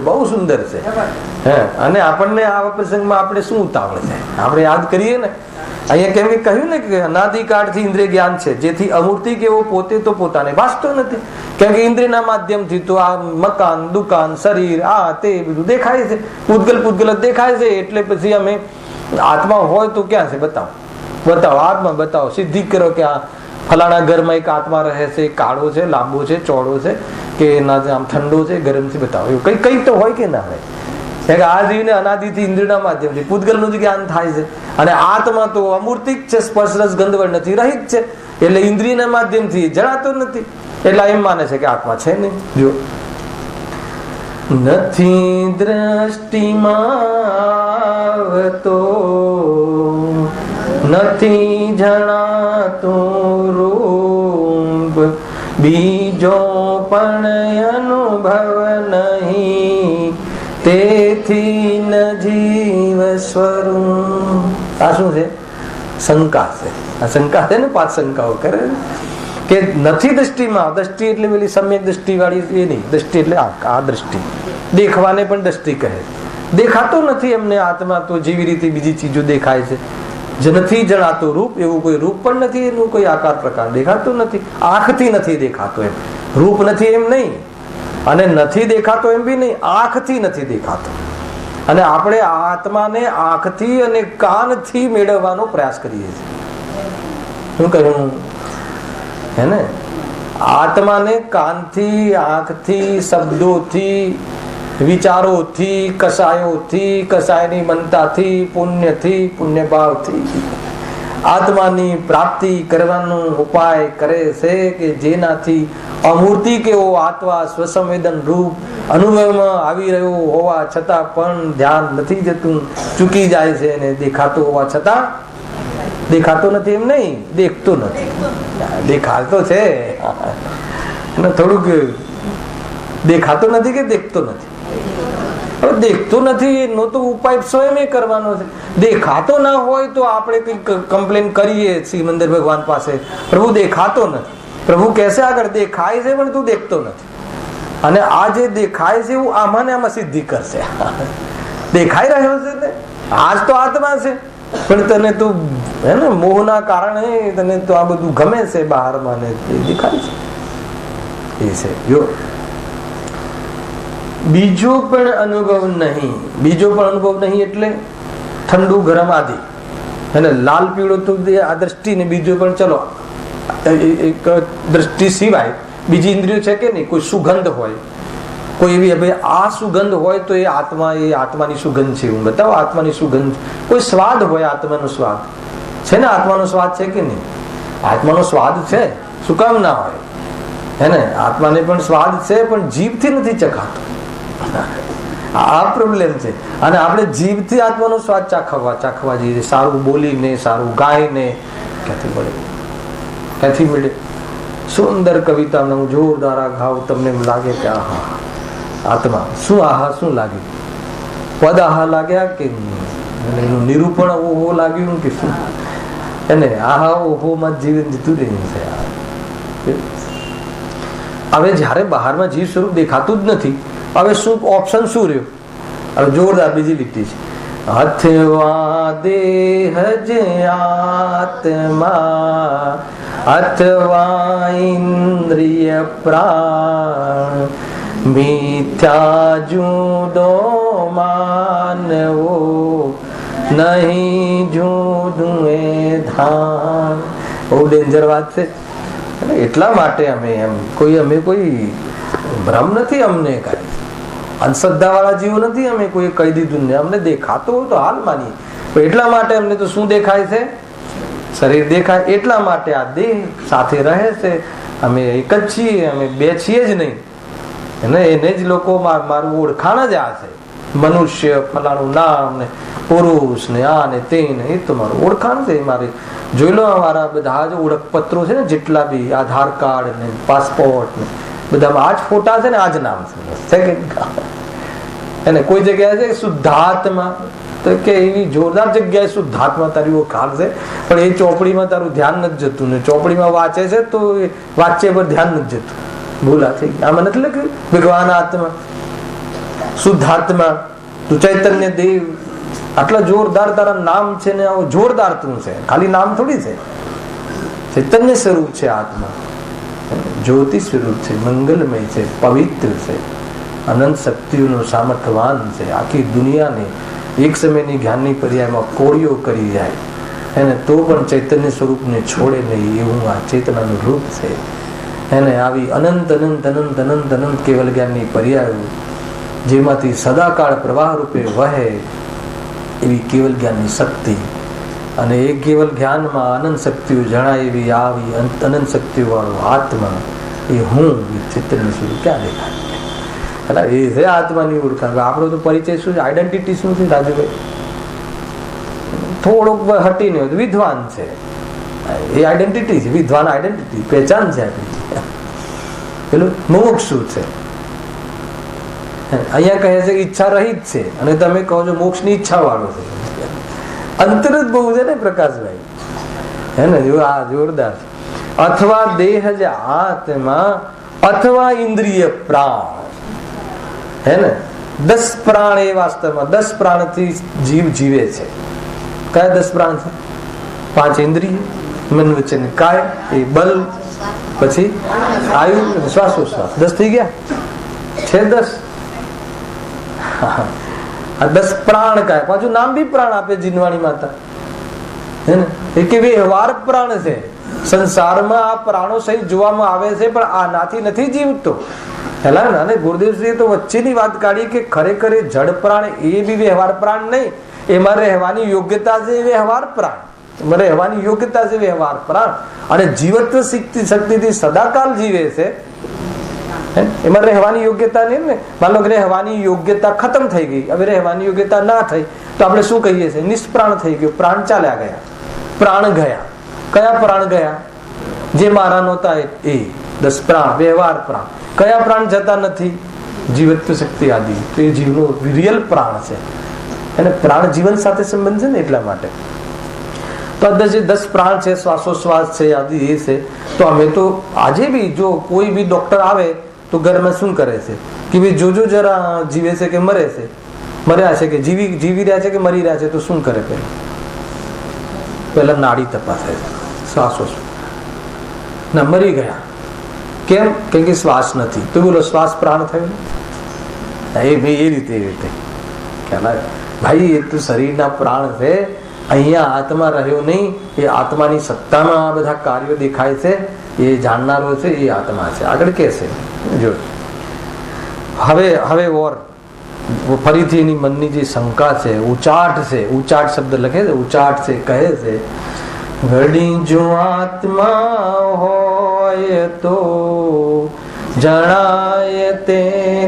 બહુ સુંદર છે. અને આપણને આ પ્રસંગમાં આપણે શું ઉતાવળ છે? આપણે યાદ કરીએ ને, અહીંયા કેમ કહ્યું ને કે અનાદિકાળથી ઇન્દ્રિય જ્ઞાન છે, જેથી અમૂર્તિ કેવો પોતે તો પોતાને ભાસતો નથી. કેમ કે ઇન્દ્રિયના માધ્યમથી તો આ મકાન, દુકાન, શરીર, આ તે બધું દેખાય છે, પૂતગલ દેખાય છે. એટલે પછી અમે આત્મા હોય તો ક્યાં છે? બતાવો આત્મા, બતાવો. સિદ્ધિ કરો કે આ ફલાણા ઘરમાં એક આત્મા રહે છે, કાળો છે, લાંબો છે, ચોળો છે, કે આમ ઠંડો છે, ગરમ છે, બતાવો. એવું કઈ તો હોય કે ના હોય? આ જીવને અનાદિથી ઇન્દ્રિયના માધ્યમથી પૂતગલનું જ જ્ઞાન થાય છે. અને આત્મા તો અમૂર્તિક છે, સ્પર્શ રસ ગંધ વર્ણ નથી રહિત છે. એટલે ઇન્દ્રિયના માધ્યમથી જણાતો નથી. એટલે એમ માને છે કે આત્મા છે નહીં. જો નથી દ્રષ્ટિમાં આવતો, નથી જણાતું રૂપ, બીજો પણ અનુભવ નહીં, તેથી ન જીવ સ્વરૂપ. આ શું છે? શંકા છે. આ શંકા છે ને, 5 શંકાઓ કરે કે નથી દ્રષ્ટિમાં. દ્રષ્ટિ એટલે પેલી સમ્યક દ્રષ્ટિ વાળી એ નહીં. દ્રષ્ટિ એટલે આ દ્રષ્ટિ, દેખવાને પણ દ્રષ્ટિ કહે. દેખાતો નથી એમને આત્મા તો જેવી રીતે બીજી ચીજો દેખાય છે. જે નથી જણાતું રૂપ, એવું કોઈ રૂપ પણ નથી, એનું કોઈ આકાર પ્રકાર દેખાતો નથી. આંખથી નથી દેખાતો એમ, રૂપ નથી એમ નહીં, અને નથી દેખાતો એમ બી નહીં, આંખથી નથી દેખાતો. અને આપણે આત્માને આંખથી અને કાનથી મેળવવાનો પ્રયાસ કરીએ છીએ. શું કહ્યું? હે ને, આત્માને કાનથી, આંખથી, શબ્દોથી, વિચારોથી, કસાયોથી, કસાયની મનતાથી, પુણ્યથી, પુણ્ય ભાવથી આત્માની પ્રાપ્તિ કરવાનો ઉપાય કરે છે. કે જેનાથી અમૂર્તિ કેવો આત્મા સ્વસંવેદન રૂપ અનુભવમાં આવી રહ્યો હોવા છતાં પણ ધ્યાન નથી જતું, ચૂકી જાય છે. અને દેખાતો હોવા છતાં દેખાતો નથી એમ નહીં, દેખતો નથી. દેખાતો છે, થોડુંક દેખાતો નથી કે દેખતો નથી. દેખતો નથી એનો તો ઉપાય સ્વયં કરવાનો છે. દેખાતો ના હોય તો આપણે કઈક કમ્પ્લેન કરીએ સિમંદર ભગવાન પાસે, પ્રભુ દેખાતો નથી. પ્રભુ કહેશે આગળ દેખાય છે પણ તું દેખતો નથી. અને આ જે દેખાય છે એવું આમાં ને આમાં સિદ્ધિ કરશે. દેખાઈ રહ્યો છે ને આજ તો આત્મા છે, પણ તને તો હે ને મોહના કારણે તને તો આ બધું ગમે છે બહારમાં ને દેખાય છે. એ છે જો બીજો પણ અનુભવ નહીં. બીજો પણ અનુભવ નહીં એટલે ઠંડુ ગરમ આદિ અને લાલ પીળો તો આ દ્રષ્ટિ ને બીજો પણ ચલો એક દ્રષ્ટિ સિવાય બીજી ઇન્દ્રિયો છે કે નહીં? કોઈ સુગંધ હોય, કોઈ એવી ભાઈ આ સુગંધ હોય તો એ આત્માની સુગંધ છે એવું બતાવો. આત્માની સુગંધ. કોઈ સ્વાદ હોય, આત્માનો સ્વાદ છે ને? આત્માનો સ્વાદ છે કે નહીં? આત્માનો સ્વાદ છે, શું કામ ના હોય? હે ને આત્માને પણ સ્વાદ છે, પણ જીભથી નથી ચખાતો. આ પ્રોબ્લેમ છે. અને આપણે જીભથી આત્માનો સ્વાદ ચાખવા જઈએ, સારું બોલીને, સારું ગાઈને. ક્યાંથી મળે? ક્યાંથી મળે? સુંદર કવિતા હું જોરદાર ગાવ, તમને એમ લાગે કે આહા આત્મા શું, આહા શું લાગ્યું? પદ આહા લાગ્યા કે એનું નિરૂપણ ઓહો લાગ્યું કે શું? એને આહા ઓહો માં જીવન જીતું રહ્યું છે. હવે જયારે બહારમાં જીવ સ્વરૂપ દેખાતું જ નથી, હવે શું ઓપ્શન શું રહ્યો? હવે જોરદાર બીજી લીટી છે. અથવા દેહ જ આત્મા અથવા ઇન્દ્રિય પ્રાણ મિથ્યા જુદો માનવો નહીં જુદું એ ધાન. બહુ ડેન્જર વાત છે. એટલા માટે અમે કોઈ ભ્રમ નથી, અમને કઈ અંધશ્રદ્ધા વાળા જીવો નથી. અમે કોઈ કહી દીધું ને અમને દેખાતો હોય તો હાલ માનીએ. એટલા માટે અમને તો શું દેખાય છે? શરીર દેખાય. એટલા માટે આ દેહ સાથે રહે છે. અમે એક જ છીએ, અમે બે છીએ જ નહીં. એને જ લોકો મારું ઓળખાણ જ આ છે. મનુષ્ય ફલાણું નામ ને પુરુષ ને આ ને તે ને, એ તો મારું ઓળખાણ છે. મારે જોઈ લો અમારા બધા જ ઓળખપત્રો છે ને, જેટલા બી આધાર કાર્ડ ને પાસપોર્ટ ને બધામાં આ જ ફોટા છે ને, આ જ નામ છે. એને કોઈ જગ્યાએ છે શુદ્ધાત્મા, તો કે એવી જોરદાર જગ્યાએ શુદ્ધાત્મા તારી ઓળખાણ છે, પણ એ ચોપડીમાં તારું ધ્યાન નથી જતું ને ચોપડીમાં વાંચે છે તો વાંચે પર ધ્યાન નથી જતું. ભૂલા થઈ ગઈ. આમાં નથી લખ્યું ભગવાન આત્મા, શુદ્ધાત્મા, તું ચૈતન્ય દેવ. આટલા જોરદાર તારા નામ છે ને આવું જોરદાર તું છે. ખાલી નામ થોડી છે. ચૈતન્ય સ્વરૂપ છે આત્મા, જ્યોતિ સ્વરૂપ છે, મંગલમય છે, પવિત્ર છે, અનંત શક્તિઓનું સામર્થ્યવાન છે. આખી દુનિયાને એક સમયની જ્ઞાનની પર્યાયમાં કોળીઓ કરી જાય એને તો પણ ચૈતન્ય સ્વરૂપને છોડે નહીં એવું આ ચેતનાનું રૂપ છે. એને આવી અનંત અનંત અનંત અનંત અનંત કેવલ જ્ઞાનની પર્યાયો જેમાંથી સદાકાળ પ્રવાહ રૂપે વહે એવી કેવલ જ્ઞાનની શક્તિ. અને એ કેવલ જ્ઞાનમાં અનંત શક્તિઓ જણાય એવી આવી અનંત શક્તિઓ વાળો આત્મા, એ હું ચૈતન્ય સ્વરૂપ ક્યાં દેખાય? એ છે આત્માની ઓળખાણ. આપણો તો પરિચય શું છે? આઈડેન્ટિટી શું છે રાજુભાઈ? થોડોક હટીને વિદ્વાન છે, એ આઈડેન્ટિટી છે. વિદ્વાન આઈડેન્ટિટી પહેચાન છે આપણી. પેલું મોક્ષ છે. અહીંયા કહે છે કે ઈચ્છા રહિત છે અને તમે કહો છો મોક્ષ ની ઈચ્છા વાળો છે. અંતર જ બહુ છે ને પ્રકાશભાઈ, હે ને? આ જોરદાર છે. અથવા દેહ જ આત્મા અથવા ઇન્દ્રિય પ્રાણ. હે ને 10 પ્રાણ એ વાસ્તવમાં 10 પ્રાણ થી જીવ જીવે છે. કયા 10 પ્રાણ છે? 5 ઇન્દ્રિય, મન વચન કાય, એ બલ, પછી આયુ, શ્વાસોશ્વાસ. 10 થઈ ગયા છે. 10 આ 10 પ્રાણ કાય. પાછું નામ બી પ્રાણ આપે જીનવાણી માતા, હે ને? એ કે વ્યવહાર પ્રાણ છે. સંસારમાં આ પ્રાણો સહિત જોવામાં આવે છે, પણ આનાથી નથી જીવતો. અને ગુરુદેવશ્રીએ તો વચ્ચેની વાત કાઢી કે ખરેખર જડ પ્રાણ એ બી વ્યવહાર પ્રાણ નહીં, એમાં રહેવાની યોગ્યતા છે વ્યવહાર પ્રાણ. એમાં રહેવાની યોગ્યતા છે વ્યવહાર પ્રાણ. અને જીવત્વ શક્તિથી સદાકાલ જીવે છે, એમાં રહેવાની યોગ્યતા નહીં ને. માનો કે રહેવાની યોગ્યતા ખતમ થઈ ગઈ, હવે રહેવાની યોગ્યતા ના થઈ તો આપણે શું કહીએ છીએ? નિષ્પ્રાણ થઈ ગયું. પ્રાણ ચાલ્યા ગયા, પ્રાણ ગયા. કયા પ્રાણ ગયા? જે મારા નહોતા એ 10 પ્રાણ, વ્યવહાર પ્રાણ. કયા પ્રાણ જતા નથી? જીવત્વ શક્તિ આદિ. તો એ જીવનો રિયલ પ્રાણ છે. એને પ્રાણ જીવન સાથે સંબંધ છે ને, એટલા માટે. તો આ 10 પ્રાણ છે, શ્વાસોશ્વાસ છે આદિ એ છે. તો અમે તો આજે બી જો કોઈ બી ડોક્ટર આવે તો ઘરમાં શું કરે છે કે ભાઈ જોજો જરા જીવે છે કે મરે છે, મર્યા છે કે જીવી રહ્યા છે કે મરી રહ્યા છે, તો શું કરે? પહેલા નાડી તપાસે, શ્વાસો ના મરી ગયા. કેમ? કેમ કે શ્વાસ નથી. તો બોલો શ્વાસ પ્રાણ થયો? એ રીતે ખ્યાલ આવે ભાઈ. એ તો શરીરના પ્રાણ છે, અહીંયા આત્મા રહ્યો નહીં. એ આત્માની સત્તામાં આ બધા કાર્યો દેખાય છે. એ જાણનારો છે, એ આત્મા છે. આગળ કે છે જો હવે ઓર ફરીથી એની મનની જે શંકા છે, ઉચાટ છે, ઉચાટ શબ્દ લખે છે, ઉચાટ છે, કહે છે ઘડી જો આત્મા હોય તો જણાય તે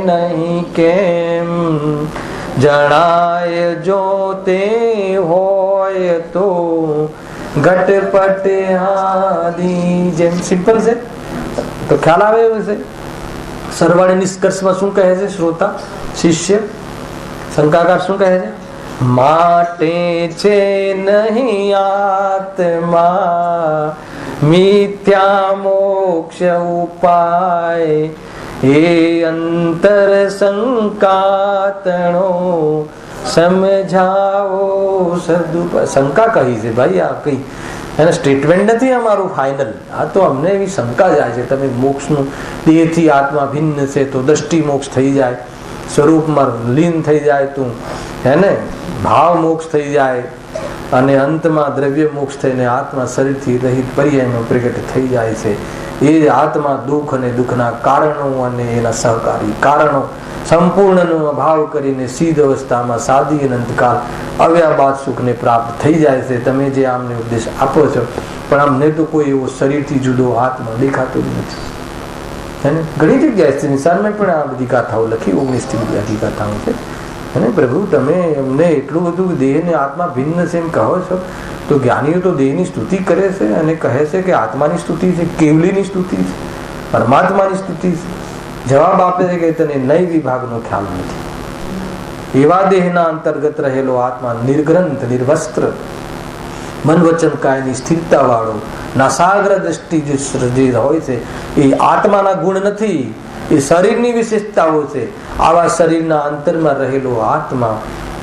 નહીં કેમ, જણાય જો તે હોય તો ઘટપટ આદિ જેમ. સિમ્પલ છે તો ખ્યાલ આવે એવું છે. સરવાળે નિષ્કર્ષમાં શું કહે છે શ્રોતા શિષ્ય? શંકાકાર શું કહે છે? માટે છે નહીં આત્મા મિથ્યા મોક્ષ ઉપાય, એ અંતર શંકાતણો સમજાવો સદુપાય. શંકા કહી છે ભાઈ, આ કઈ એને સ્ટેટમેન્ટ નથી અમારું ફાઇનલ. આ તો અમને એવી શંકા જાય છે તમે મોક્ષનું દેહથી આત્મા ભિન્ન છે તો દ્રષ્ટિ મોક્ષ થઈ જાય, સ્વરૂપમાં લીન થઈ જાય તું હે, ભાવ મોક્ષ થઈ જાય, અને અંતમાં દ્રવ્ય મોક્ષ થઈને આત્મા શરીરથી રહિત પર્યાયમાં પ્રગટ થઈ જાય છે. એ આત્મા દુઃખ અને દુઃખના કારણો અને એના સહકારી કારણો સંપૂર્ણનો અભાવ કરીને સિદ્ધ અવસ્થામાં સાદી અનંતકાલ અવ્યાબાદ સુખને પ્રાપ્ત થઈ જાય છે. તમે જે આમને ઉપદેશ આપો છો, પણ અમને તો કોઈ એવો શરીરથી જુદો આત્મા દેખાતો જ નથી. ઘણી જગ્યાએ નિશાનમાં પણ આ બધી ગાથાઓ લખી, 19 થી બધી ગાથાઓ છે. અને પ્રભુ તમે અમને એટલું બધું દેહ ને આત્મા ભિન્ન છે એમ કહો છો, તો જ્ઞાનીઓ તો દેહની સ્તુતિ કરે છે અને કહે છે કે આત્માની સ્તુતિ છે, કેવલીની સ્તુતિ છે, પરમાત્માની સ્તુતિ છે. જવાબ આપે છે કે તને નય વિભાગનો ખ્યાલ નથી. એવા દેહના અંતર્ગત રહેલો આત્મા નિર્ગ્રંથ નિર્વસ્ત્ર મન વચન કાયની સ્થિરતા વાળો નાસાગ્ર દ્રષ્ટિ જે હોય છે એ આત્માના ગુણ નથી, એ શરીરની વિશેષતાઓ છે. આવા શરીરના અંતરમાં રહેલો આત્મા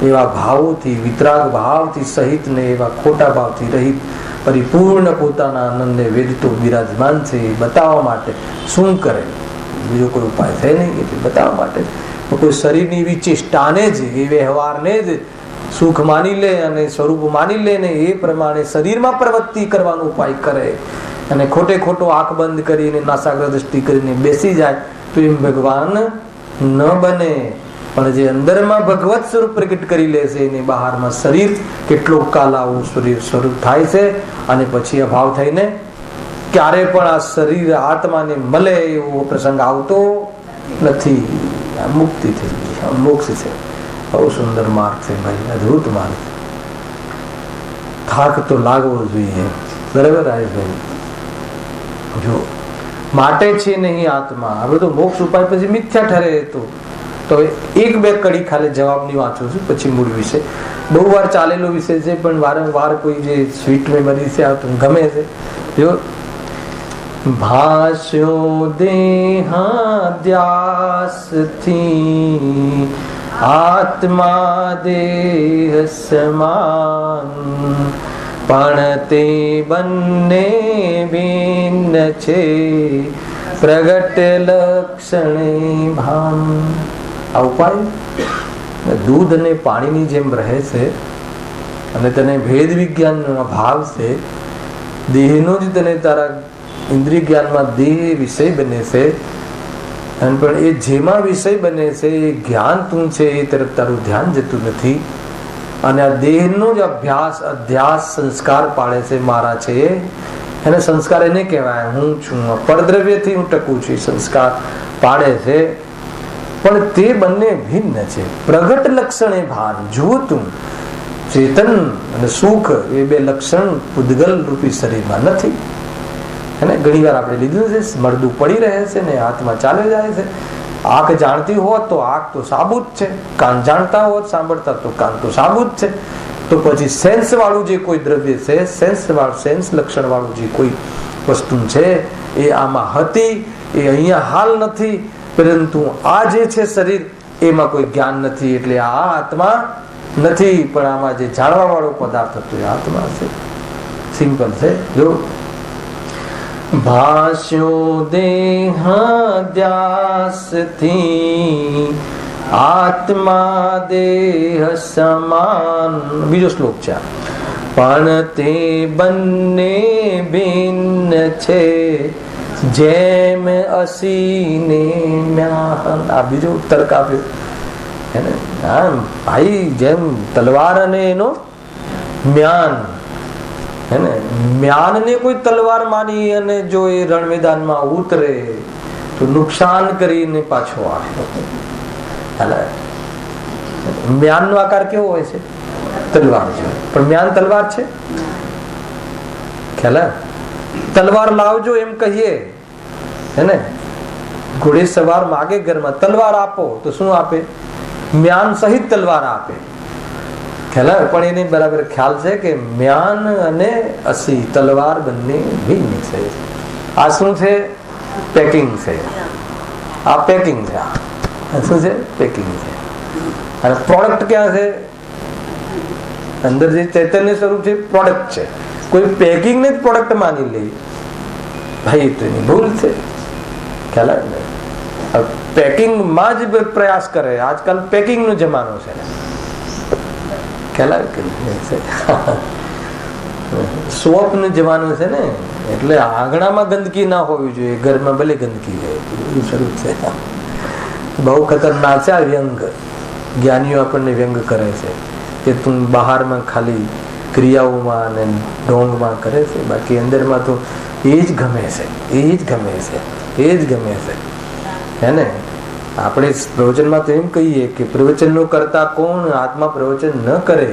એવા ભાવોથી વિતરાગ ભાવથી સહિત ને એવા ખોટા ભાવથી રહિત પરિપૂર્ણ પોતાના આનંદને વેદતો બિરાજમાન છે. એ બતાવવા માટે શું કરે? બીજો કોઈ ઉપાય છે નહીં. એટલે બતાવવા માટે કોઈ શરીરની એવી ચેષ્ટાને જ, એ વ્યવહારને જ સુખ માની લે અને સ્વરૂપ માની લે ને એ પ્રમાણે શરીરમાં પ્રવૃત્તિ કરવાનો ઉપાય કરે અને ખોટે ખોટો આંખ બંધ કરીને નાસાગ્ર દ્રષ્ટિ કરીને બેસી જાય તો એમ ભગવાન ન બને. પણ જે અંદરમાં ભગવત સ્વરૂપ પ્રગટ કરી લે છે એને બહારમાં શરીર કેટલો કાલ આવું શરીર સ્વરૂપ થાય છે અને પછી અભાવ થઈને ક્યારે પણ આ શરીર આત્માને મળે એવો પ્રસંગ આવતો નથી. મુક્તિ થઈ ગઈ, મોક્ષ છે. બહુ સુંદર માર્ગ છે ભાઈ, અદભુત માર્ગ. થાક તો લાગવો જોઈએ, બરાબર ભાઈ. જો માટે છે નહીં આત્મા, આ બધો મોક્ષ ઉપાય પછી મિથ્યા ઠરે. તો એક બે કડી ખાલી જવાબની વાંચું છું, પછી મૂળ વિશે બહુ વાર ચાલેલો વિષય છે, પણ વારંવાર કોઈ જે સ્વીટ મેમરી છે આવતું ગમે છે. જો ભાષ્યો દેહાદ્યાસથી આત્મા દેહ સમાન, પણ તે બંને ભિન્ન છે પ્રગટ લક્ષણે ભાન. આ ઉપાય દૂધ અને પાણીની જેમ રહે છે અને તને ભેદ વિજ્ઞાનનો અભાવ છે. દેહનો જ તને તારા ઇન્દ્રિય જ્ઞાનમાં દેહ વિષય બને છે, પણ એ જેમાં વિષય બને છે એ જ્ઞાન તું છે એ તરફ તારું ધ્યાન જતું નથી. અને આ દેહનો જ અધ્યાસ સંસ્કાર પાડે છે. મારા છે એને સંસ્કાર એને કહેવાય. હું છું, પરદ્રવ્યથી હું ટકું છું, સંસ્કાર પાડે છે. પણ તે બંને ભિન્ન છે. પ્રગટ લક્ષણ એ ભાન. જુઓ તું ચેતન અને સુખ એ બે લક્ષણ પૂદગલ રૂપી શરીરમાં નથી. એને ઘણી વાર આપણે લીધું છે, મળદું પડી રહે છે ને હાથમાં ચાલે જાય છે. આંખ જાણતી હોત તો આંખ તો સાબુત છે, કાન જાણતા હોત સાંભળતા તો કાન તો સાબુત છે. તો પછી સેન્સ વાળું જે કોઈ દ્રવ્ય છે, સેન્સ લક્ષણ વાળું જે કોઈ વસ્તુ છે એ આમાં હતી, એ અહીંયા હાલ નથી. પરંતુ આ જે છે શરીર એમાં કોઈ જ્ઞાન નથી, એટલે આ આત્મા નથી. પણ આમાં જે જાણવા વાળો પદાર્થ હતો એ આત્મા છે. સિમ્પલ છે. જો ભાષ્યો દેહાદ્યાસથી આત્મા દેહ સમાન. બીજો શ્લોક છે. પણ તે બંને ભિન્ન છે જેમ અસીને મ્યાન. આ બીજો તર્ક આપ્યો હે ને. હા ભાઈ, જેમ તલવાર અને એનો મ્યાન હે ને. મ્યાન ને કોઈ તલવાર માની અને જો એ રણ મેદાનમાં ઉતરે તો નુકસાન કરીને પાછો આવે. મ્યાન નો આકાર કેવો હોય છે? તલવાર છે. પણ મ્યાન તલવાર છે? ખ્યાલ? તલવાર લાવજો એમ કહીએ હે ને. ઘોડે સવાર માગે ઘરમાં તલવાર આપો તો શું આપે? મ્યાન સહિત તલવાર આપે. ખ્યાલ? પણ એને બરાબર ખ્યાલ છે કે મ્યાન અને અસી તલવાર બંને ભિન્ન છે. આ શું છે? પેકિંગ છે. આ પેકિંગ છે. શું છે? પેકિંગ છે. અને પ્રોડક્ટ ક્યાં છે? અંદર જે ચૈતન્ય સ્વરૂપ છે પ્રોડક્ટ છે. કોઈ પેકિંગ ને જ પ્રોડક્ટ માની લે, ભાઈ તો એની ભૂલ છે. ખ્યાલ આવે ને? પેકિંગ માં જ પ્રયાસ કરે. આજકાલ પેકિંગ નો જમાનો છે. ખ્યાલ આવે કે સોપ નો જમાનો છે ને. એટલે આંગણામાં ગંદકી ના હોવી જોઈએ, ઘરમાં ભલે ગંદકી હોય. સ્વરૂપ છે. બહુ ખતરનાક છે આ વ્યંગ. જ્ઞાનીઓ આપણને વ્યંગ કરે છે કે તું બહારમાં ખાલી ક્રિયાઓમાં અને ઢોંગમાં કરે છે, બાકી અંદરમાં તો એ જ ગમે છે, એ જ ગમે છે, એ જ ગમે છે હે ને. આપણે પ્રવચનમાં તો એમ કહીએ કે પ્રવચનનો કરતા કોણ? આત્મા પ્રવચન ન કરે.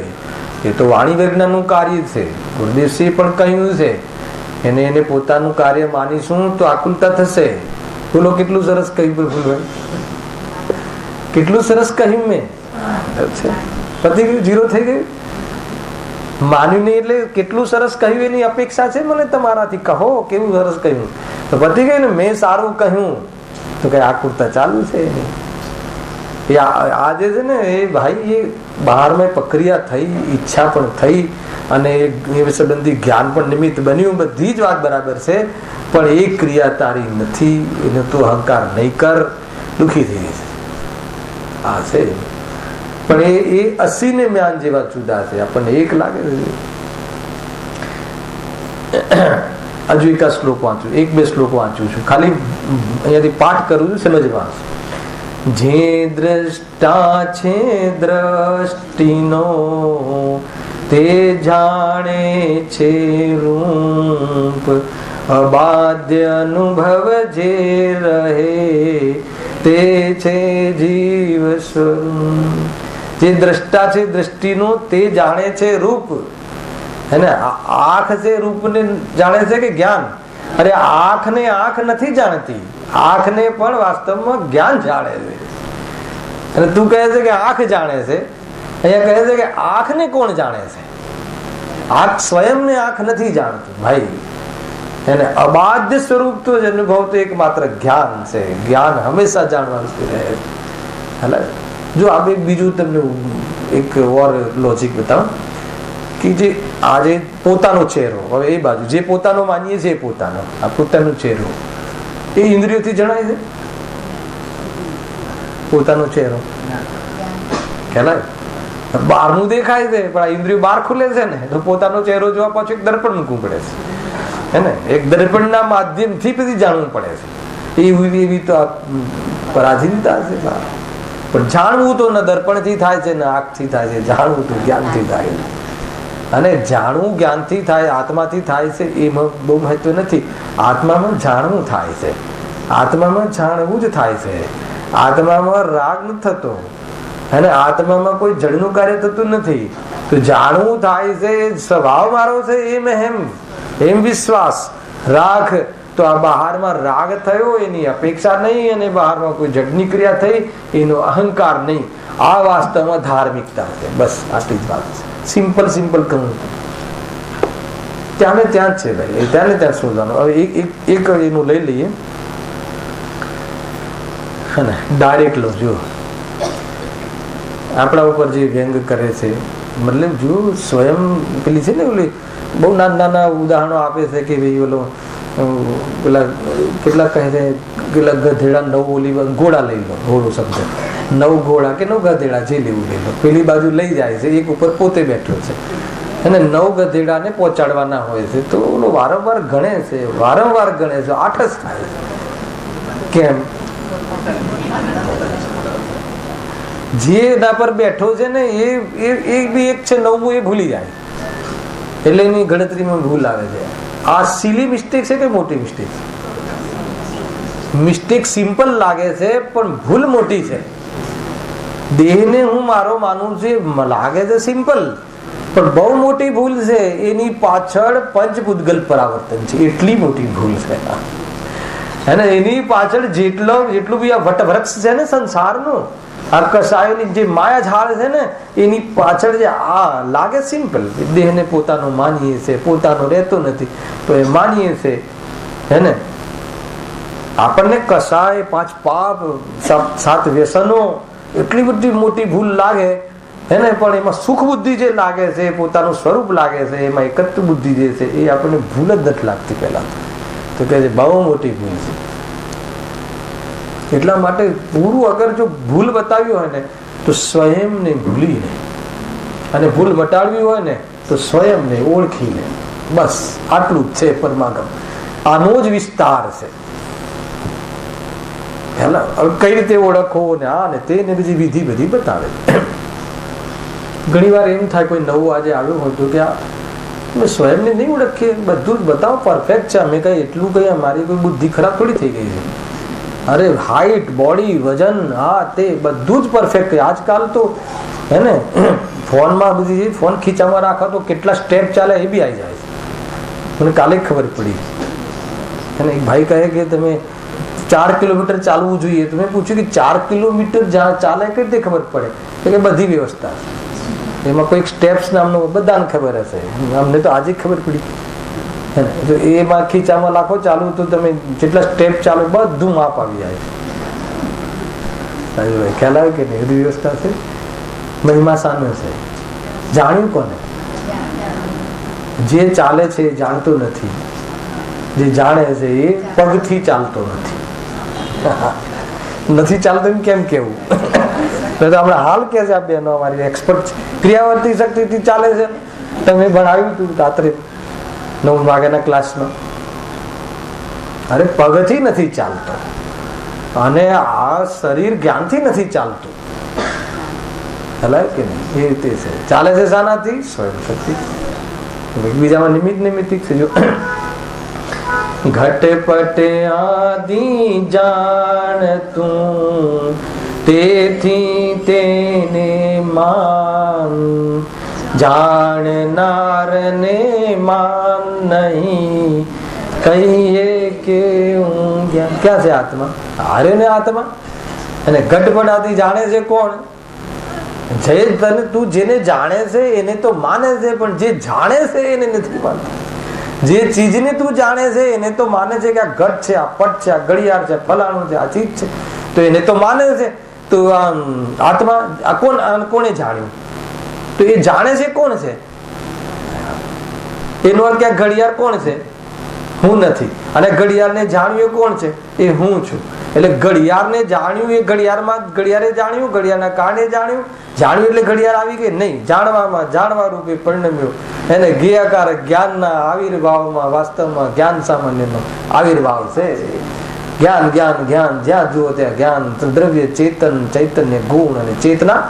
એ તો વાણી વિજ્ઞાનનું કાર્ય છે. ગુરુદેવસિંહ પણ કહ્યું છે એને પોતાનું કાર્ય માનીશું તો આકુલતા થશે. બોલો કેટલું સરસ કહ્યું પ્રફુલભાઈ, કેટલું સરસ કહ્યું. મેં પતી ગયું, જીરો થઈ ગયું. માન્યું નહીં એટલે કેટલું સરસ કહ્યું એની અપેક્ષા છે મને તમારાથી. કહો કેવું સરસ કહ્યું તો પતી ગયું ને. મેં સારું કહ્યું તો કઈ આકુરતા ચાલુ છે. આ જે છે ને એ ભાઈ એ બહારમાં પ્રક્રિયા થઈ, ઈચ્છા પણ થઈ અને એ સંબંધી જ્ઞાન પણ નિમિત્ત બન્યું. બધી જ વાત બરાબર છે, પણ એ ક્રિયા તારી નથી. એને તો અહંકાર નહીં કર, દુઃખી થઈ જશે. આ છે. પણ એ અસી ને મ્યાન જેવા જુદા છે. આપણને એક લાગે છે. હજુ એક શ્લોક વાંચું, એક બે શ્લોક વાંચું છું, ખાલી અહીંયાથી પાઠ કરું છું, સમજવા. જે દ્રષ્ટા છે દ્રષ્ટિનો તે જાણે છે રૂપ, અબાધ્ય અનુભવ જે રહે તે છે જીવ સ્વરૂપ. જે દ્રષ્ટા છે દ્રષ્ટિનો તે જાણે છે રૂપ હે ને. આંખ છે રૂપને જાણે છે કે જ્ઞાન? અરે આંખ ને આંખ નથી જાણતી, આંખ ને પણ વાસ્તવમાં જ્ઞાન જાણે છે. અને તું કહે છે કે આંખ જાણે છે, અહીંયા કહે છે કે આંખ ને કોણ જાણે છે? આંખ સ્વયં ને આંખ નથી જાણતું ભાઈ એને. અબાધ્ય સ્વરૂપ તો જ અનુભવ તો એકમાત્ર જ્ઞાન છે. જ્ઞાન હંમેશા જાણવાનું રહે. જો આપણે બીજું તમને એક ઓર લોજિક બતાવો કે જે આજે પોતાનો ચહેરો, હવે એ બાજુ જે પોતાનો માનીએ છીએ પોતાનો, આ પોતાનો ચહેરો એ ઇન્દ્રિયોથી જણાય છે. પોતાનો ચહેરો ખ્યાલ બહારનું દેખાય છે પણ આ ઇન્દ્રિયો બહાર ખુલે છે ને, તો પોતાનો ચહેરો જોવા પાછું એક દર્પણ મૂકવું પડે છે હે ને. એક દર્પણના માધ્યમથી પછી જાણવું પડે છે. એવી તો પરાધીનતા છે. પણ જાણવું તો ન દર્પણથી થાય છે, ને આંખથી થાય છે. જાણવું તો જ્ઞાનથી થાય છે. અને જાણવું જ્ઞાનથી થાય, આત્માથી થાય છે એમાં બહુ મહત્વ નથી. આત્મામાં જાણવું થાય છે, આત્મામાં જાણવું જ થાય છે. આત્મામાં રાગ નથી થતો અને આત્મામાં કોઈ જડનું કાર્ય થતું નથી. તો જાણવું થાય છે, સ્વભાવ મારો છે એમ વિશ્વાસ રાખ. તો આ બહારમાં રાગ થયો એની અપેક્ષા નહીં, અને બહારમાં કોઈ જડની ક્રિયા થઈ એનો અહંકાર નહીં. આ વાસ્તવમાં ધાર્મિકતા છે. બસ આટલી જ વાત છે. સિમ્પલ કહું ત્યાં ને ત્યાં જ છે ભાઈ, ત્યાં ને ત્યાં શોધવાનું. હવે એક એનું લઈ લઈએ. ડાયરેક્ટ લો. જો આપણા ઉપર જે વ્યંગ કરે છે, મતલબ જો સ્વયં પેલી છે ને ઓલી બહુ નાના નાના ઉદાહરણો આપે છે કે ભાઈ ઓલો પેલા કેટલા કહે છે પેલા ગધેડા 9 ઓલી ઘોડા લઈ લો, ઘોડો શબ્દ 9 ઘોડા કે 9 ગધેડા જે લેવું લઈ લો, પેલી બાજુ લઈ જાય છે, એક ઉપર પોતે બેઠો છે અને 9 ગધેડાને પહોંચાડવાના હોય છે. તો ઓલો વારંવાર ગણે છે, વારંવાર ગણે છે, આઠસ થાય છે. કેમ? જે એના પર બેઠો છે ને એ બી એક છે 9મું એ ભૂલી જાય, એટલે એની ગણતરીમાં ભૂલ આવે છે. આ સિલી મિસ્ટેક છે કે મોટી મિસ્ટેક? મિસ્ટેક સિમ્પલ લાગે છે પણ ભૂલ મોટી છે. દેહને હું મારો માનું છું, લાગે છે સિમ્પલ પણ બહુ મોટી ભૂલ છે. એની પાછળ પંચભૂતગલ પરાવર્તન છે, એટલી મોટી ભૂલ છે. અને એની પાછળ જેટલું બી આ વટવૃક્ષ છે ને સંસારનું, આ કસાયોની જે માયા ઝાડ છે ને, એની પાછળ જે આ લાગે સિમ્પલ, દેહને પોતાનો માનીએ છે, પોતાનો રહેતો નથી તો એ માનીએ છે, હે ને. આપણને કસાય, 5 પાપ, 7 વ્યસનો, એટલી બધી મોટી ભૂલ લાગે હે ને, પણ એમાં સુખ બુદ્ધિ જે લાગે છે, પોતાનું સ્વરૂપ લાગે છે, એમાં એકત્વ બુદ્ધિ જે છે એ આપણને ભૂલ જ નથી લાગતી. પહેલા તો કહે છે બહુ મોટી ભૂલ છે. એટલા માટે પૂરું અગર જો ભૂલ બતાવી હોય ને તો સ્વયંને ભૂલીને, અને ભૂલ મટાડવી હોય ને તો સ્વયંને ઓળખીને, બસ આટલું જ છે પરમાગમ. આનો જ વિસ્તાર છે. કઈ રીતે ઓળખવો ને આ ને તે ને બીજી વિધિ બધી બતાવે. ઘણી વાર એમ થાય કોઈ નવું આજે આવ્યું હોય તો કે આ સ્વયંને નહીં ઓળખીએ, બધું જ બતાવો પરફેક્ટ છે, અમે કઈ એટલું કઈ મારી કોઈ બુદ્ધિ ખરાબ થોડી થઈ ગઈ છે. અરે હાઈટ, બોડી, વજન, આ તે બધું જ પરફેક્ટ. આજકાલ તો હે ને ફોનમાં બધી ફોન ખીચામાં રાખો તો કેટલા સ્ટેપ ચાલે એ બી આવી જાય છે. મને કાલે ખબર પડી. અને એક ભાઈ કહે કે તમે 4 કિલોમીટર ચાલવું જોઈએ. તો મેં પૂછ્યું કે 4 કિલોમીટર ચાલે કઈ રીતે ખબર પડે? કે બધી વ્યવસ્થા એમાં કોઈક સ્ટેપ્સ નામનો બધાને ખબર હશે, અમને તો આજે ખબર પડી. એમાં ખીચામાં લાખો ચાલુ તો તમે જેટલા સ્ટેપ ચાલો બધું માપ આવી જાય. ખ્યાલ આવે કે નહીં? બધી વ્યવસ્થા છે. મહિમા સામે છે. જાણ્યું કોને? જે ચાલે છે એ જાણતો નથી, જે જાણે છે એ પગથી ચાલતો નથી ચાલતો. એમ કેમ કેવું? હમણાં હાલ કે છે આ બેનો અમારી એક્સપર્ટ ક્રિયાવર્તી શક્તિથી ચાલે છે. તમે ભણાવ્યું હતું રાત્રે 9 વાગ્યાના ક્લાસમાં. અરે પગથી નથી ચાલતો, અને આ શરીર જ્ઞાનથી નથી ચાલતું. હલાય કે નહીં? એ રીતે છે. ચાલે છે શાનાથી? સ્વયં શક્તિ. એકબીજામાં નિમિત્તિક છે. જો ઘટપટ આદિ જાણ તું, તેથી તેને માન, જાણનાર ને માન નહીં, કહીએ કે હું જ્ઞાન. ક્યાં છે આત્મા? હારે ને આત્મા. અને ઘટપટ આદિ જાણે છે કોણ? તું જેને જાણે છે એને તો માને છે, પણ જે જાણે છે એને નથી માનતો. જે ચીજને તું જાણે છે એને તો માને છે કે આ ઘટ છે, આ પટ છે, આ ઘડિયાળ છે, ફલાણું છે, આ ચીજ છે, તો એને તો માને છે. તો આત્મા આ કોને જાણ્યું? તો એ જાણે છે કોણ છે? એનો અર્થ કે ઘડિયાળ કોણ છે? હું નથી. અને ઘડિયાળને જાણ્યું કોણ છે? એ હું છું. એટલે ઘડિયાળને જાણ્યું એ ઘડિયાળે જાણ્યું, ઘડિયાળના કારણે જાણ્યું. જાણ્યું એટલે ઘડિયાળ આવી ગઈ નહીં. જાણવામાં જાણવા રૂપે પરિણમ્યો. એને જ્ઞેયકાર જ્ઞાનના આવિર્ભાવમાં વાસ્તવમાં જ્ઞાન સામાન્યનો આવિર્ભાવ છે. જ્ઞાન જ્ઞાન જ્ઞાન, જ્યાં જુઓ ત્યાં જ્ઞાન. દ્રવ્ય, ચેતન, ચૈતન્ય, ગુણ અને ચેતના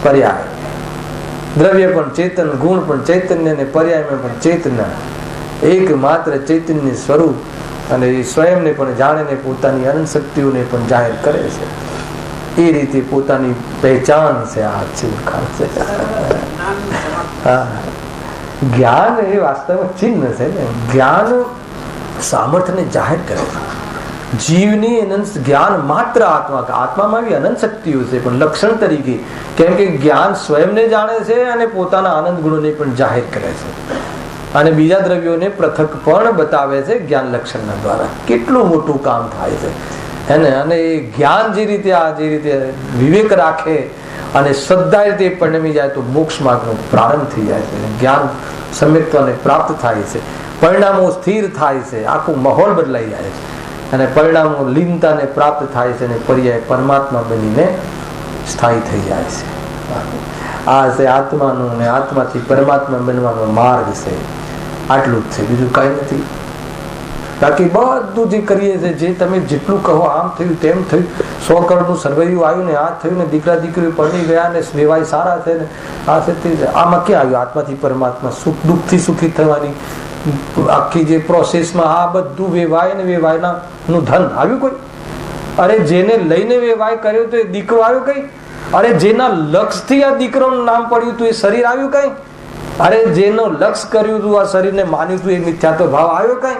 પર્યાય. દ્રવ્ય પણ ચેતન, ગુણ પણ ચૈતન્ય, અને પર્યાયમાં પણ ચેતના. એક માત્ર ચૈતન્ય સ્વરૂપ, અને એ સ્વયંને પણ જાણે ને પોતાની અનંત શક્તિઓને પણ જાહેર કરે છે. એ રીતે પોતાની પહેચાન છે. આ ઓળખાણ છે. જ્ઞાન એ વાસ્તવમાં ચિહ્ન છે ને. જ્ઞાન સામર્થ્યને જાહેર કરે છે. જીવની અનંત જ્ઞાન માત્ર આત્મામાં બી અનંત શક્તિઓ છે, પણ લક્ષણ તરીકે. કેમ કે જ્ઞાન સ્વયંને જાણે છે અને પોતાના આનંદ ગુણોને પણ જાહેર કરે છે, અને બીજા દ્રવ્યોને પૃથક પણ બતાવે છે જ્ઞાન લક્ષણના દ્વારા. કેટલું મોટું કામ થાય છે. એને અને એ જ્ઞાન જે રીતે વિવેક રાખે અને શ્રદ્ધા રીતે પરિણમી જાય તો મોક્ષ માર્ગનો પ્રારંભ થઈ જાય છે. જ્ઞાન સમ્યક્ત્વને પ્રાપ્ત થાય છે, પરિણામો સ્થિર થાય છે, આખું માહોલ બદલાઈ જાય છે અને પરિણામો લીનતાને પ્રાપ્ત થાય છે અને પર્યાય પરમાત્મા બનીને સ્થાયી થઈ જાય છે. આ છે આત્માનો અને આત્માથી પરમાત્મા બનવાનો માર્ગ છે. આટલું જ છે, બીજું કઈ નથી. બાકી બધું જે કરીએ છીએ, જે તમે જેટલું કહો આમ થયું તેમ થયું, 100 કરોડનું સર્વૈયું આવ્યું ને આ થયું ને દીકરા દીકરીઓ પરણી ગયા ને વેવાય સારા છે ને આ છે તે, આમાં ક્યાં આવ્યું આત્માથી પરમાત્મા? સુખ દુઃખથી સુખી થવાની આખી જે પ્રોસેસમાં આ બધું વેવાય ને વેવાયના નું ધન આવ્યું કોઈ? અરે જેને લઈને વેવાય કર્યો તો એ દીકરો આવ્યો કઈ? અરે જેના લક્ષથી આ દીકરોનું નામ પડ્યું હતું એ શરીર આવ્યું કઈ? અરે જેનો લક્ષ કર્યું હતું આ શરીરને માન્યું હતું એ મિથ્યાત્વ ભાવ આવ્યો કઈ?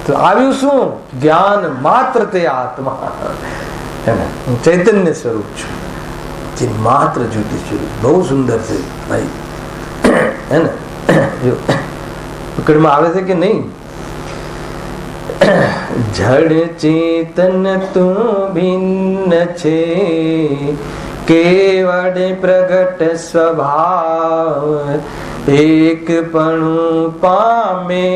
તો આવ્યું શું? જ્ઞાન માત્ર તે આત્મા, ચૈતન્ય સ્વરૂપ છું, જે માત્ર જ્યોતિ સ્વરૂપ. બહુ સુંદર છે ભાઈ, હે ને? જો પકડમાં આવે છે કે નહીં? જડ ચેતન તું ભિન્ન છે, કેવળ પ્રગટ સ્વભાવ, એકપણું પામે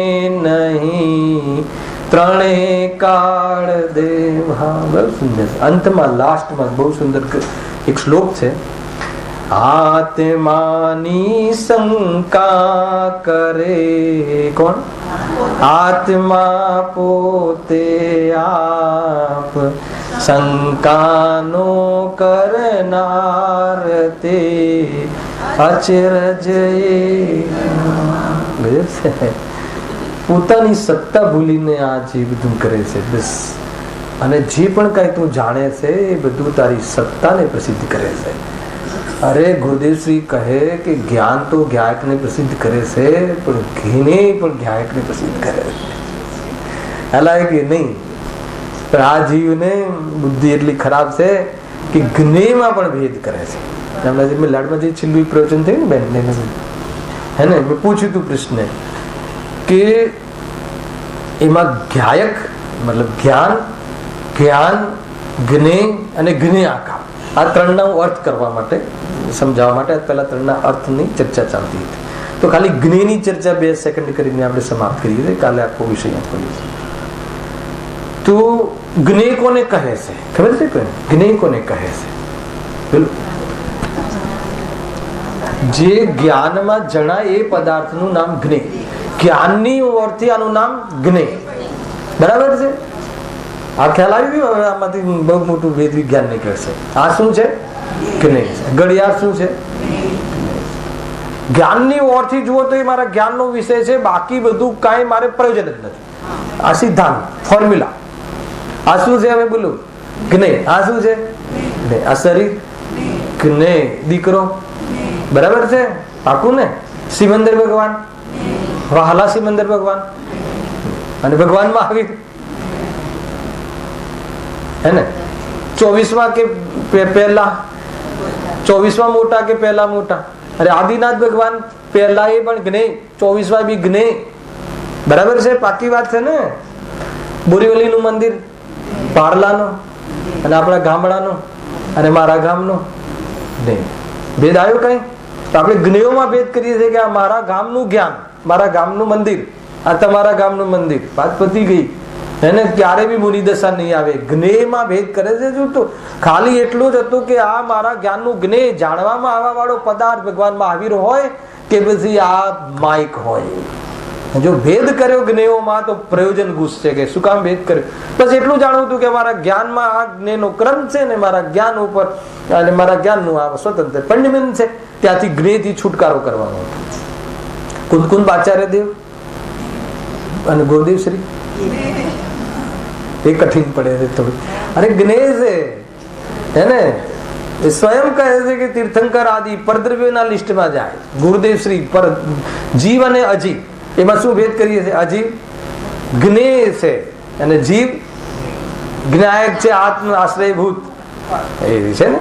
નહીં, ત્રણે કાળ દેવા. બહુ સુંદર. અંતમાં લાસ્ટમાં બહુ સુંદર એક શ્લોક છે. આત્માની શંકા કરે કોણ? આત્મા પોતે આપ, શંકાનો કરનાર તે અચરજ. પોતાની સત્તા ભૂલીને આ જે બધું કરે છે બસ. અને જે પણ કઈ તું જાણે છે એ બધું તારી સત્તાને પ્રસિદ્ધ કરે છે. અરે ગુરુદેવ શ્રી કહે કે જ્ઞાન તો જ્ઞાયકને પ્રસિદ્ધ કરે છે, પણ ઘીને પણ જ્ઞાયકને પ્રસિદ્ધ કરે છે. હાલાય કે નહીં? પણ આ જીવને બુદ્ધિ એટલી ખરાબ છે કે જ્ઞેયમાં પણ ભેદ કરે છે. હમણાં મેં લાડમાં જે છેલ્લું પ્રવચન થયું ને બેન, હે ને, મેં પૂછ્યું હતું પ્રશ્ન કે એમાં જ્ઞાયક મતલબ જ્ઞાન, જ્ઞાન, જ્ઞેય અને જ્ઞેયાકાર, આ ત્રણના અર્થ કરવા માટે સમજાવવા માટે પહેલા ત્રણના અર્થની ચર્ચા ચાલતી હતી. તો ખાલી જ્ઞેયની ચર્ચા 2 સેકન્ડ કરીને આપણે સમાપ્ત કરીએ છીએ. કાલે આખો વિષય આપવાનો છે. તો જ્ઞેય કોને કહે છે ખબર છે? કોને જ્ઞેય કોને કહે છે? જે જ્ઞાનમાં જણાય એ પદાર્થનું નામ જ્ઞેય. જ્ઞાનની ઓરથી આનું નામ જ્ઞેય. બરાબર છે? આ ખ્યાલ આવી ગયો? હવે આમાંથી બહુ મોટું વેદ વિજ્ઞાન નીકળશે. આ શું છે? જ્ઞેય. ઘડિયાળ શું છે? જ્ઞાનની ઓરથી જુઓ તો એ મારા જ્ઞાનનો વિષય છે, બાકી બધું કાંઈ મારે પ્રયોજન જ નથી. આ સિદ્ધાંત, ફોર્મ્યુલા. આ શું છે? હવે બોલું. જ્ઞેય. આ શું છે? આ શરીર જ્ઞેય. દીકરો બરાબર છે? પાકું ને? સિમંદર ભગવાન, વહાલા સિમંદર ભગવાન અને ભગવાનમાં આવી હે ને 24માં કે પહેલા 24માં મોટા કે પહેલા મોટા? અરે આદિનાથ ભગવાન પહેલા એ પણ જ્ઞેય, 24માં બી જ્ઞેય. બરાબર છે? પાકી વાત છે ને? બોરીવલીનું મંદિર પારલાનું અને આપણા ગામડાનું અને મારા ગામનું જ્ઞેય. ભેદ આવ્યો કઈ? તો આપણે જ્ઞેયોમાં ભેદ કરીએ છીએ કે આ મારા ગામનું જ્ઞાન, મારા ગામનું મંદિર, આ તમારા ગામનું મંદિર. વાત પતી ગઈ. એને ક્યારે બી બોલી દશા નહીં આવે. જ્ઞેયમાં ભેદ કરે છે. જો તો ખાલી એટલું જ હતું કે આ મારા જ્ઞાનનું જ્ઞેય જાણવામાં આવવા વાળો પદાર્થ ભગવાન મહાવીર હોય કે પછી આ માઇક હોય. જો ભેદ કર્યો જ્ઞેયોમાં તો પ્રયોજન ગુસ્સે કે શું કામ ભેદ કર્યો? બસ એટલું જાણવું હતું કે મારા જ્ઞાનમાં આ જ્ઞેયનો ક્રમ છે ને મારા જ્ઞાન ઉપર અને મારા જ્ઞાનનું આ સ્વતંત્ર પંડિમન છે. ત્યાંથી જ્ઞેયથી છુટકારો કરવાનો હતો. કુંદ આચાર્ય દેવ અને ગુરુદેવ શ્રી એ કઠિન પડે છે થોડું. અરે જ્ઞેય છે એને સ્વયં કહે છે કે તીર્થંકર આદિ પરદ્રવ્યોના લિસ્ટમાં જાય. ગુરુદેવ શ્રી પર જીવ અને અજીવ એમાં શું ભેદ કરીએ છીએ? અજીવ જ્ઞેય છે અને જીવ જ્ઞાયક છે, આત્મ આશ્રયભૂત એ છે ને.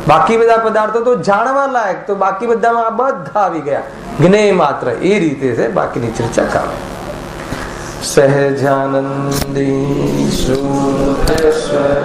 બાકી બધા પદાર્થો તો જાણવા લાયક, તો બાકી બધામાં આ બધા આવી ગયા. જ્ઞેય માત્ર એ રીતે છે. બાકીની ચર્ચા કાલે. સહજાનંદી સુત સ્વ